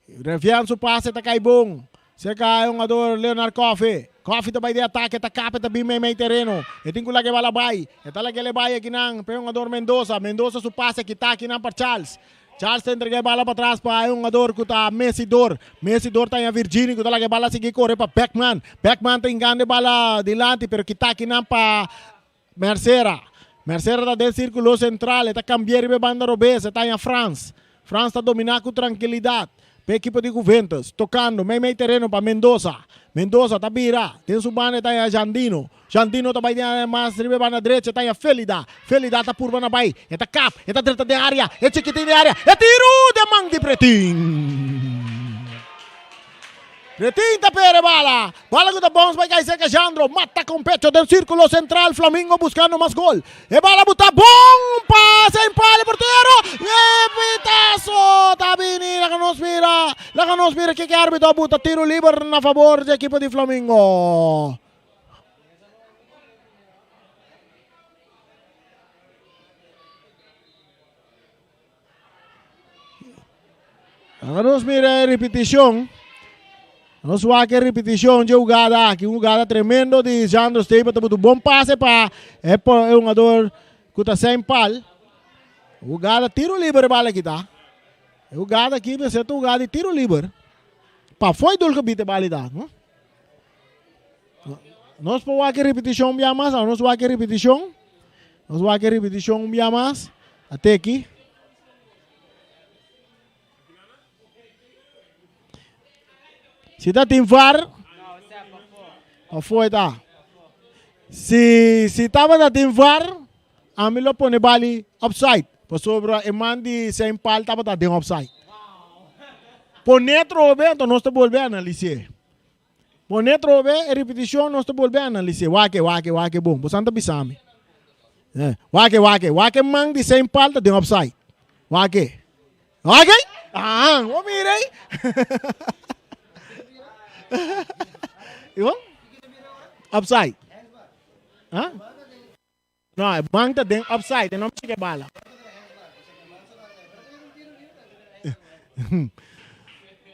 Revian su pase está caibong. Cerca un jogador Leonard Coffee. Coffee está de ataque, está capa, está bem meio terreno. E tem que lá que bala bay. Está lá que ele bay aqui não. Pero um jogador Mendoza. Mendoza su pase que está aqui não para Charles. Charles entrega a bala para trás para um jogador que está Messidor. Messidor está em Virginia, que está lá que a bala seguir correr para Beckman. Beckman tem ganho de bala adiante, pero que está aqui não para Mercera. Mercera está dentro do círculo central, está cambiando de banda Robes, está em France. France está dominando com tranquilidade. Para a equipe de Juventus, tocando, meio terreno para Mendoza. Mendoza está vira, tem sua banda, está em Jandino. Jandino está vai mais riba na direita, está em Felida. Felida está por na bai. Está cap, está dentro da área, é chiquitinho de área, é tiro de mão de Pretinho. Pretinho está pere bala. Bala que bons vai cair seca Jandro. Mata com pecho del círculo central. Flamengo buscando mais gol. E bala buta bom pase em pale porteiro. E pitaço. Tá vindo. La que nos mira que árbitro buta tiro livre na favor do equipo de Flamengo. La que nos mira repetição. Nós vamos aqui repetição de jogada aqui, uma jogada tremenda de Sandro Steiba, um bom passe para um jogador que está sem pal. Jogada tiro livre bala aqui tá. Jogada aqui, mas é jogada de tiro livre. Para foi do que bite bala dá, não? Nós vamos aqui repetição bem mais, nós vamos aqui repetição. Nós vamos aqui repetição bem mais até aqui. Se está team VAR, foi tá. Se estava na team VAR, a mim lo pone bali offside. Por sobre a mandi sem pal estava tá dentro offside. Por netro então nós estamos volver a analisar. Por netro é repetição, nós estamos volver a analisar. Wake, bom. Você anda pisando. Wake, mandi sem pal tá dentro offside. Wake. Ah, vou mirei. Igual? Upside. Hã? Não, é banca dentro upside, não me bala.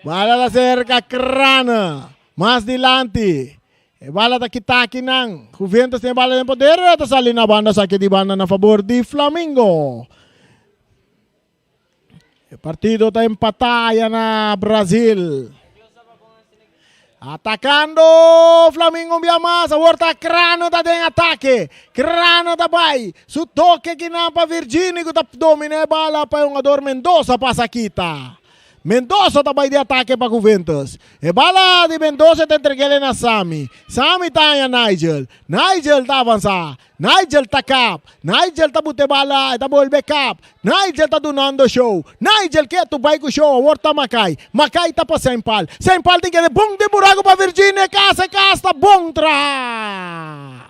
Bala la cerca crana, mais dilante. E bala da kitaki nang. Juventus tem bala de poder, ata sali na banda sa di banda na favor di Flamengo. O partido está empatado na Brasil. Atacando Flamengo via massa, volta Crano da em ataque. Crano da vai. Su toque que não para Virgínia que tá domina a bala para um jogador Mendoza passa quita. Mendoza tá vai de ataque para Juventus. E bala de Mendoza tá entregando na Sami. Sami tá em Nigel. Nigel tá avançar. Nigel tá cap. Nigel tá bote bala, tá volver cap. Nigel tá donando show. Nigel que tu vai com show, volta Macai. Macai tá para sem pal. Sem pal tem que de bom de buraco para Virgínia, casa, bom tra.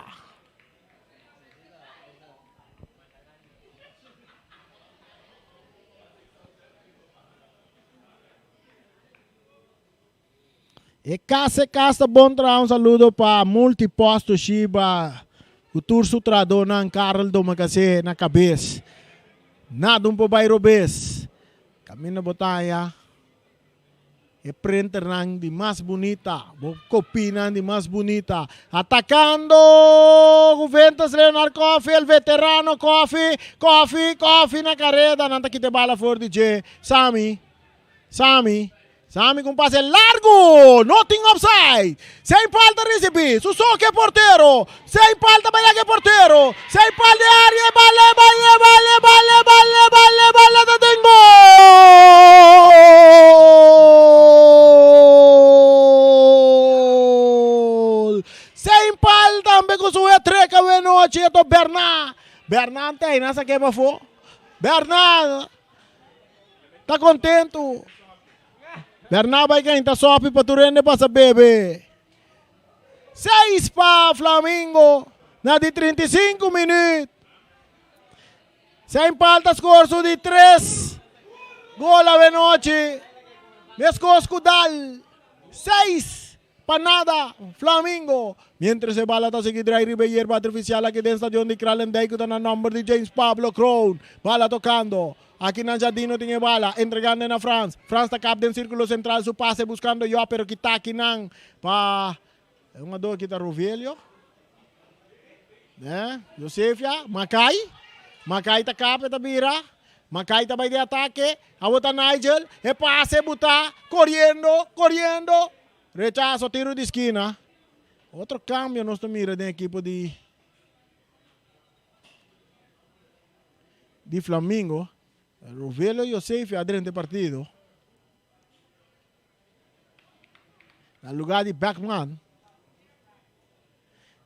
E casa, bom tra. Um saludo para multiposto Shiba. O turso trador ng Carol do magase na cabeça. Nada po bairro bes. Kami na botaya. E printer nang di mas bonita. Copy nang di mas bonita. Atacando Juventus Leonard Coffee, el veterano Coffee na carrera. Nanta kite bala for DJ. Sami com passe largo, nothing offside. Sem falta recibe, Susoke portero. Sem falta vai que portero. Sem falta de área, bala da gol. Sem falta também com sua treca de noite, to Bernard tem nessa que para fo. Bernard tá contento. Bernard vai ganhar sopi para Turene para bebê. 6 para Flamengo na de 35 minutos. Sem falta escorço de 3. Gol a noite. Mescosco dal. 6 para nada Flamengo. Mientras se bala está seguir drive hierba artificial aqui dentro do estadio de Kralendijk com o número de James Pablo Crown. Bala tocando. Aqui na Jardino tem bala, entregando na France. France está cap dentro do círculo central, su passe buscando eu, pero que está aqui não. Pa uma dor que está Rovelio. Josefia, Macai está cap, está bira. Macai está vai de ataque. A botar Nigel, e passe, botar, correndo. Rechazo, tiro de esquina. Outro cambio, nós mira da equipe de Flamengo. Rovelio e Josef adentro do partido. No lugar de Beckman.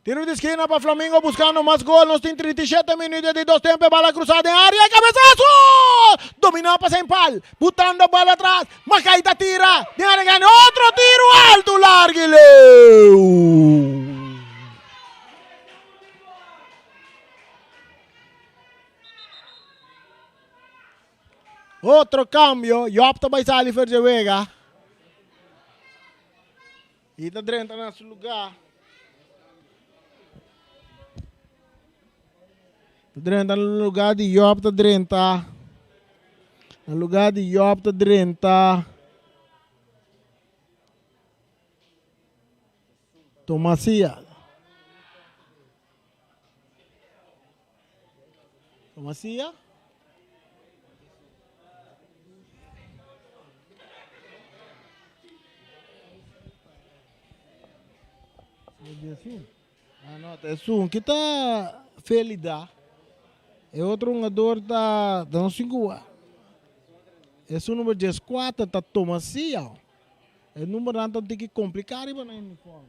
Tiro de esquina para Flamengo buscando mais gol. Nós temos 37 minutos de 2 tempos. Bala cruzada em área. Cabeçaço! Dominado para sem pal. Botando a bola atrás. Macaita tira. De área ganha. Outro tiro alto. Larguileu. Outro cambio, Jopta vai sair para Vega. E está dentro do nosso lugar. Está no lugar de Jopta dentro. No lugar de Jopta dentro. Tomasia. Não, que tá feliz. É outro jogador da não 5. É o número 14 tá Tomasia. El número tanto tiki complicado e na uniforme.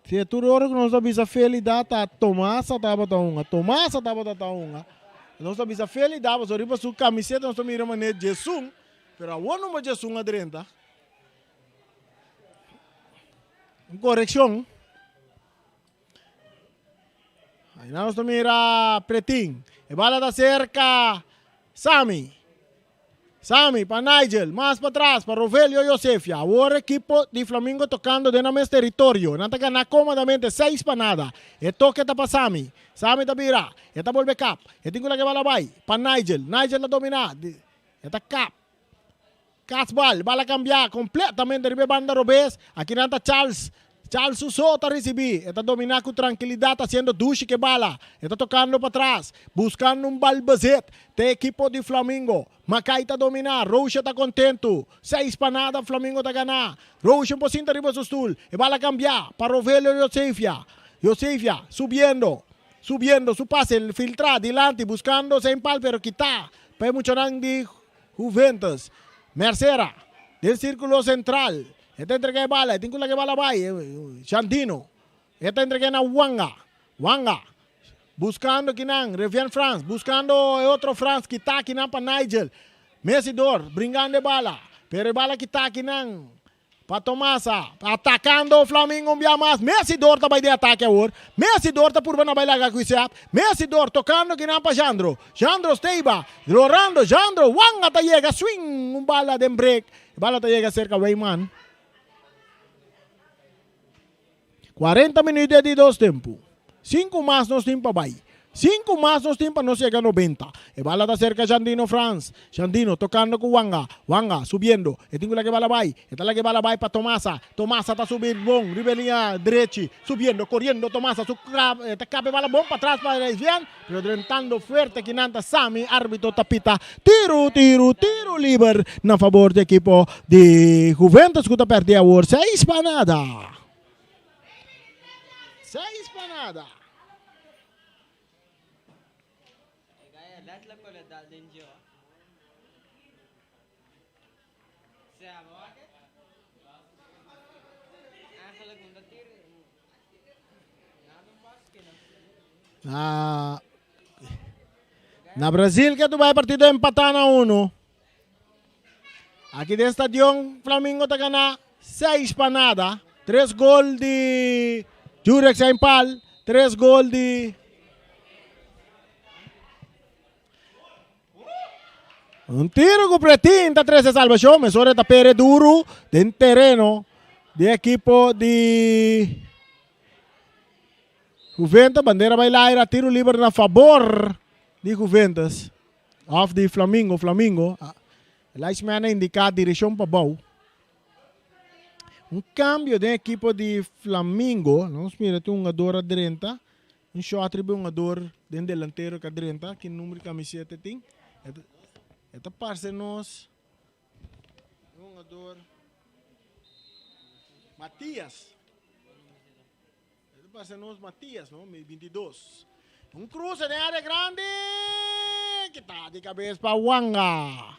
Se tu hora que nós avisa felicidade a Tomasa tava taunga, Tomasa tava taunga. Nós avisa felicidade, só riba su camiseta nós mira mané Jesus, pero a ono mo Jesus adrenta. Correção. Aí nós mira Pretim. E bala da cerca Sami para Nigel, más para atrás, para Rovelio y Josefia. Ahora equipo de Flamengo tocando de nuestro territorio. Nanta gana cómodamente 6 para nada. El toque está para Sami está mira. Está vuelve cap. Tengo la que va la bay. Para Nigel la domina. Está cap. Casbal, bala cambiar completamente. Ribe banda Robes. Aquí nanta Charles Suso está recibir. Está dominando con tranquilidad, haciendo duche que bala. Está tocando para atrás, buscando un balbazet. De equipo de Flamengo. Macay está dominar. Rocha está contento. 6 para nada, Flamengo está ganar. Rocha un poquito arriba de su stool. Y bala cambiar para Rovelio y Josefia, subiendo, su pase, filtrar, delante, buscando sem pal, pero quitar. Para mucho de Juventus. Mercera, del círculo central. Esta entrega bala, tengo la que bala vai, Chantino. Esta entrega na Wanga. Buscando Kinan, Revian France, buscando otro France que está Kinan para Nigel. Messidor, brincando de bala. Pero bala que está Kinan para Tomasa. Atacando o Flamengo um dia mais. Messidor está de ataque agora. Messidor está por na bailaga com isso. Messidor tocando Kinan para Jandro. Jandro Steiba, Lorando, Jandro, Wanga ta llega, swing, um bala de break. Bala ta llega cerca Weyman. 40 minutos de 2 tempos. 5 más nos tiempo vai. 5 más nos tiempo no llega a 90. E bala da cerca Jandino France. Jandino tocando con Wanga subiendo. E tengo la que bala vai. Esta la que bala vai para Tomasa. Tomasa está subindo bom. Ribelinha derecha. Subiendo, corriendo Tomasa. Te cabe bala bom para atrás para desviar. Pero drentando fuerte que nanta Sami. Árbitro tapita. Tiro libre. Na favor do equipo de Juventus que está perdendo agora. 6 para nada. 6 para nada. Na Brasil que tu vai partido empatar na 1. Aqui de estadio Flamengo está ganhando 6 para nada. 3 gols de Jurex Impal, 3 gols de un tiro con Pretin, 13 salvación, mesura está pere duro en terreno de equipo de Juventus, bandera bailar, tiro libre a favor de Juventus, off de Flamengo, la semana indica dirección para Bau. Cambio de equipo de Flamengo, nós mira tem jogador a 30, shot um jogador dentro delantero que a 30, que número de camiseta tem. Esta parte nós jogador Matias. Esta parte nós Matias, não, 22. Cruce de área grande, que está de cabeça para Wanga.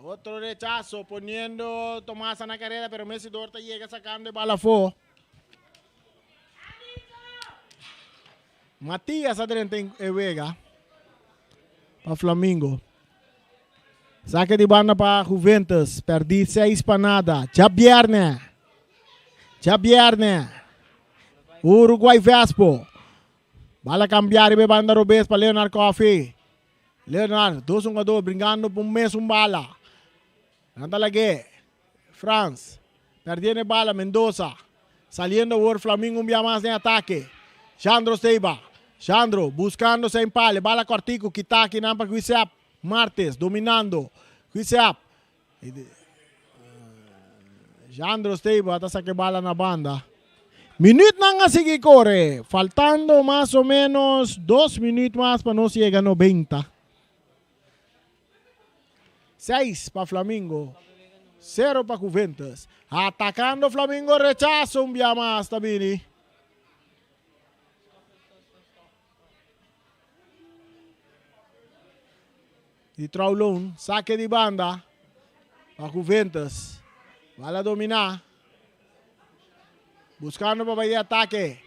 Otro rechazo poniendo Tomasa en la carrera, pero Messi Dorta llega sacando el balafó. Matías adentro en Vega para Flamengo. Saque de banda para Juventus. Perdi 6 para nada. Já viernes. Uruguai Vespo. Bala cambiar e banda Robes para Leonard Coffee. Leonard, 2 jogadores brincando por mês bala. Anda lagi. France. Perdiendo bala Mendoza. Saliendo por Flamengo un día más de ataque. Jandro Steiba. Jandro buscando sem pale. Bala cortico. Kitaki nampa Quisap. Martes dominando. Quisap. Jandro Steiba está saque bala na banda. Minuto nang sige corre. Faltando más o menos 2 minutos más para no llegar a 90. 6 para Flamengo, 0 para Juventus. Atacando Flamengo, rechazo un día más, Tabini. de Traulon. Saque de banda para Juventus. Bala dominar. Buscando para ir ataque.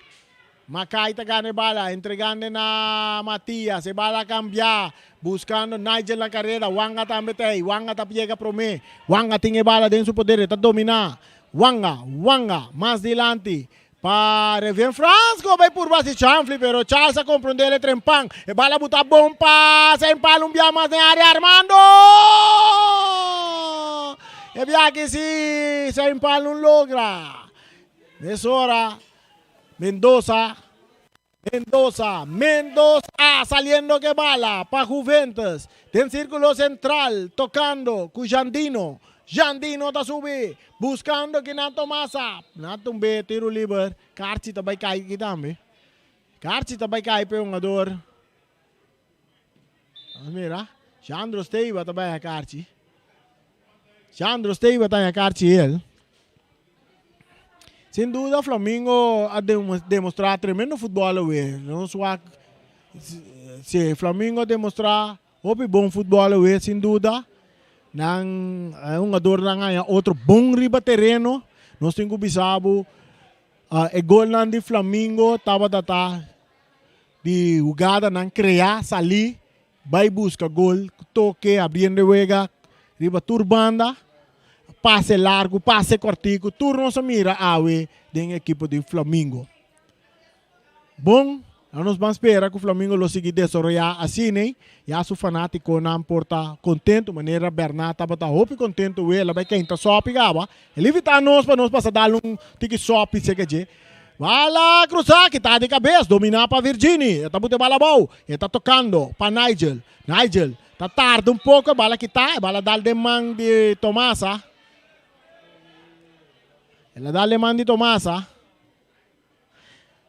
Macay tá ganha bala, entregando na Matias, e bala cambiar, buscando Nigel na carreira, Wanga tá metei, Wanga tá pega pro mim, Wanga tem bala dentro do poder, tá dominar, Wanga, mais dilante, para Revian Franco, vai por base chanfli, pero Charles a compreender ele trempang, e bala buta bom passe, em palumbia mais na área, Armando! E via que si, sem palo não logra. Nessa hora, Mendoza, saliendo que bala para Juventus, en círculo central, tocando con Jandino está subi, buscando que Nato Massa, Nato B, tiro libre, Carci também cai aqui também, Carci também cai para um jogador, mira, Chandro Steiva também a Carci, Chandro Steiva também a Carci ele. Sem dúvida, o Flamengo ha demonstrado tremendo futebol. Não só se o Flamengo demonstrar bom futebol, sem dúvida, um jogador ganha outro bom riba terreno. Nós temos que saber o gol de Flamengo estava de jogada não criar, sair, vai buscar gol, toque, abrindo juega, riba turbanda. Passe largo, passe cortico, turno se mira awe den equipo de Flamengo. Bom, nós vamos esperar que o Flamengo lo siga desarrollar assim, né? E a seu fanático não importa contento, maneira Bernat estava contento, ele vai quem tá só pegava. Ele evita nós para nós passar dar tique só se que vai lá cruzar que tá de cabeça, dominar para Virginie, tá botando bala boa, ele tá tocando para Nigel, tá tarde um pouco, bala que tá, bala dar de mão de Tomasa. Ela dá alemão de Tomasa.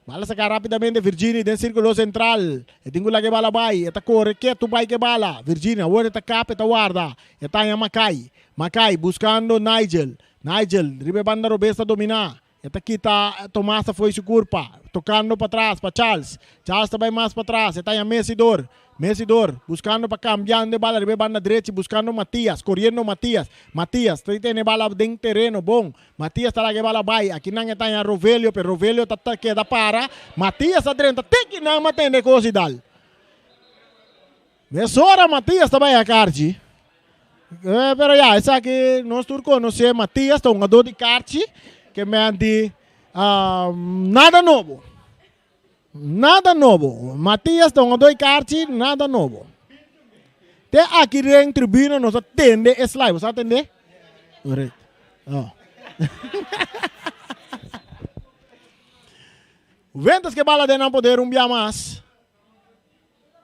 Bala sacar rapidamente Virginie dentro do círculo central. E tenho lá que bala vai. Eta corre que tu vai que bala. Virginie, agora eta capa, eta guarda. Eta em Macay buscando Nigel, ribe banda Roberta dominar. Eta quita Tomasa foi sua culpa. Tocando para trás para Charles também mais para trás. Eta em Mesidor, buscando para cambiar de bala, ribe banda direita, buscando Matias, correndo Matias, tem bala dentro terreno, bom, Matias está lá que bala vai, aqui não está em Rovelio, pero Rovelio está queda para, Matias está dentro, tem que não matar de coisa e tal. Nessa hora Matias também a Carci, pero já, essa aqui, nós turcos conhecemos Matias, está um jogador de Carci, que me andi, nada novo. Nada novo. Matias está um dois Carci, nada novo. Te aqui em tribuna nós atende esse live, você atende? Correto. Oh. Ventas que bala de não poder dia mais.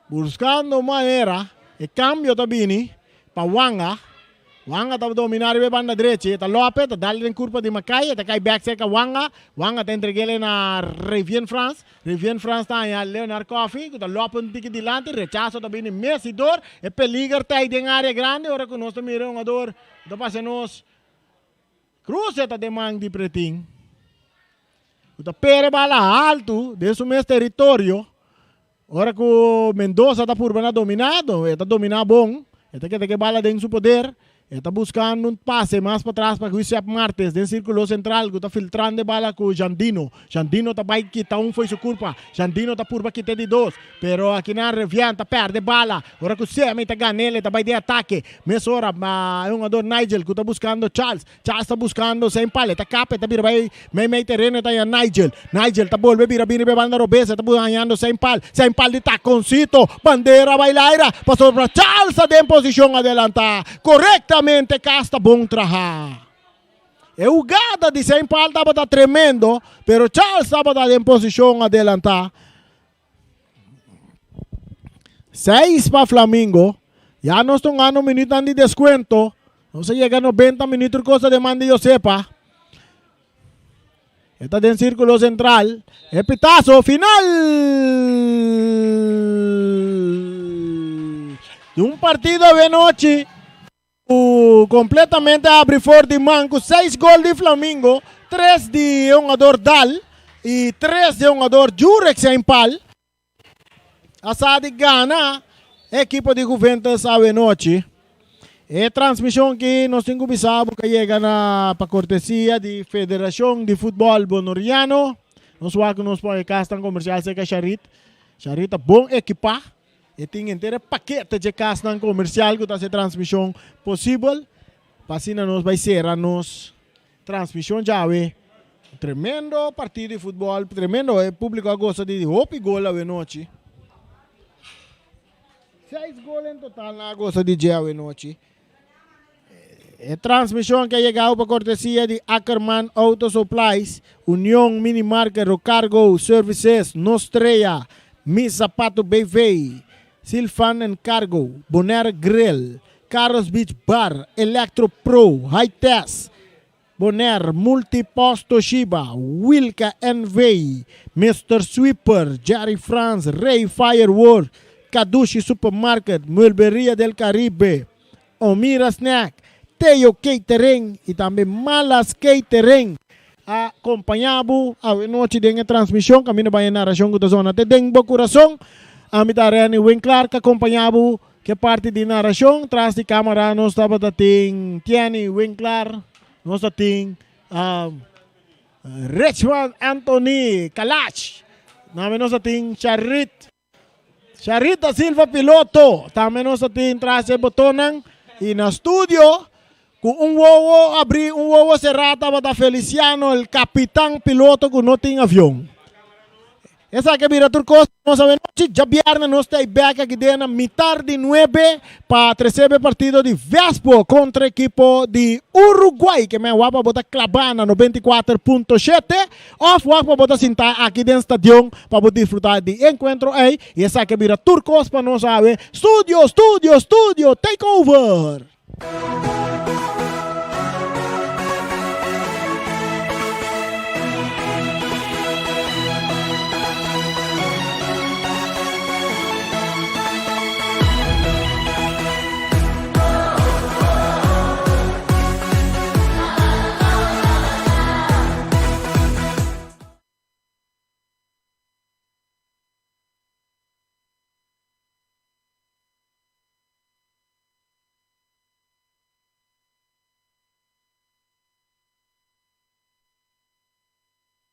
Buscando maneira e cambio também para Wanga está dominar a banda direita, está Lopes, está dando em curva de Macay, está cai back seca Wanga está entregando na Revian France está em Leonard Coffee, está Lopes um tique dilante, rechazo também em Mesidor, e peligra está aí em área grande, ora que nós também um jogador, está passando Cruz está de mão de pretinho, está pere bala alto, de seu mesmo território, ora que o Mendoza está por dominado, está dominado bom, está que bala dentro do seu poder, está buscando um passe mais para trás para o Giuseppe Martes, dentro do círculo central, que está filtrando de bala com o Jandino está vai quitar foi sua culpa, Jandino está por quitar de dois, pero aqui na Revianta perde bala, ora que o Semi está ganhando, está vai de ataque, nessa hora, é um jogador Nigel, que está buscando Charles está buscando sem palha, está capa, está vira meio terreno, está aí Nigel está volve, vira banda Robesa, está ganhando sem palha de taconcito, bandeira bailaira, passou para Charles, está em posição adelantada, corretamente Casta bom trabalho. E o gada de Saint Paul estava tremendo, pero Charles estava em posição adelantada. 6 para Flamengo. Já nós estamos ganhando um minuto de desconto. Não se chega a 90 minutos, coisa de mande eu sepa. Está dentro do círculo central. E pitazo final de um partido de noite. Completamente abre fora de manco, 6 gols de Flamengo, 3 de um jogador Dal e 3 de um jogador Jurex em Pal. Asa de Gana, equipo de Juventus a noite. É transmissão que nós temos bisabo que chega para cortesia de Federação de Futebol Bonoriano. Nós vamos nos põe castan comercial seca Charit. Charit é bom equipar. E tem inteiro paquete de castan comercial que está transmissão possível. Passina nós vai ser a nos transmissão já tremendo partido de futebol, tremendo. O público gosta de hopi gol a noite. 6 gols em total na gosta de dia a noite. Transmissão que chegou para cortesia de Ackerman Auto Supplies, União Minimarket Cargo Services, Nostreia, Mi Sapato BV, Silfan and Cargo, Bonaire Grill, Carlos Beach Bar, Electro Pro, High Test, Bonaire Multipost Toshiba, Wilka NV, Mr. Sweeper, Jerry France, Ray Firework, Kadushi Supermarket, Mulberria del Caribe, Omira Snack, Teo Catering e também Malas Catering. Acompanhado a noite de transmissão, caminho para a narração da zona de Denbo Coração. A Mitarene Winkler, que acompanhado que parte de narração, traz de câmera, nós estava tem Tiani Winkler, nós tem Richmond Anthony Kalach, nós tem Charita Silva Piloto, também nós tem traz de botonang e na estúdio. Com wowo abrir wowo cerrado para Feliciano, el capitán piloto que no tem avião. Essa que vira turcos, nós sabemos que já viernes nós estamos back aqui na mitad de 9 para receber partido de Vespo contra o equipo de Uruguai, que me guapa botar Clavana 94.7, off guapa botar sentar aqui dentro do estádio para poder disfrutar de encontro aí. E essa que vira turcos para nós saber, studio, take over.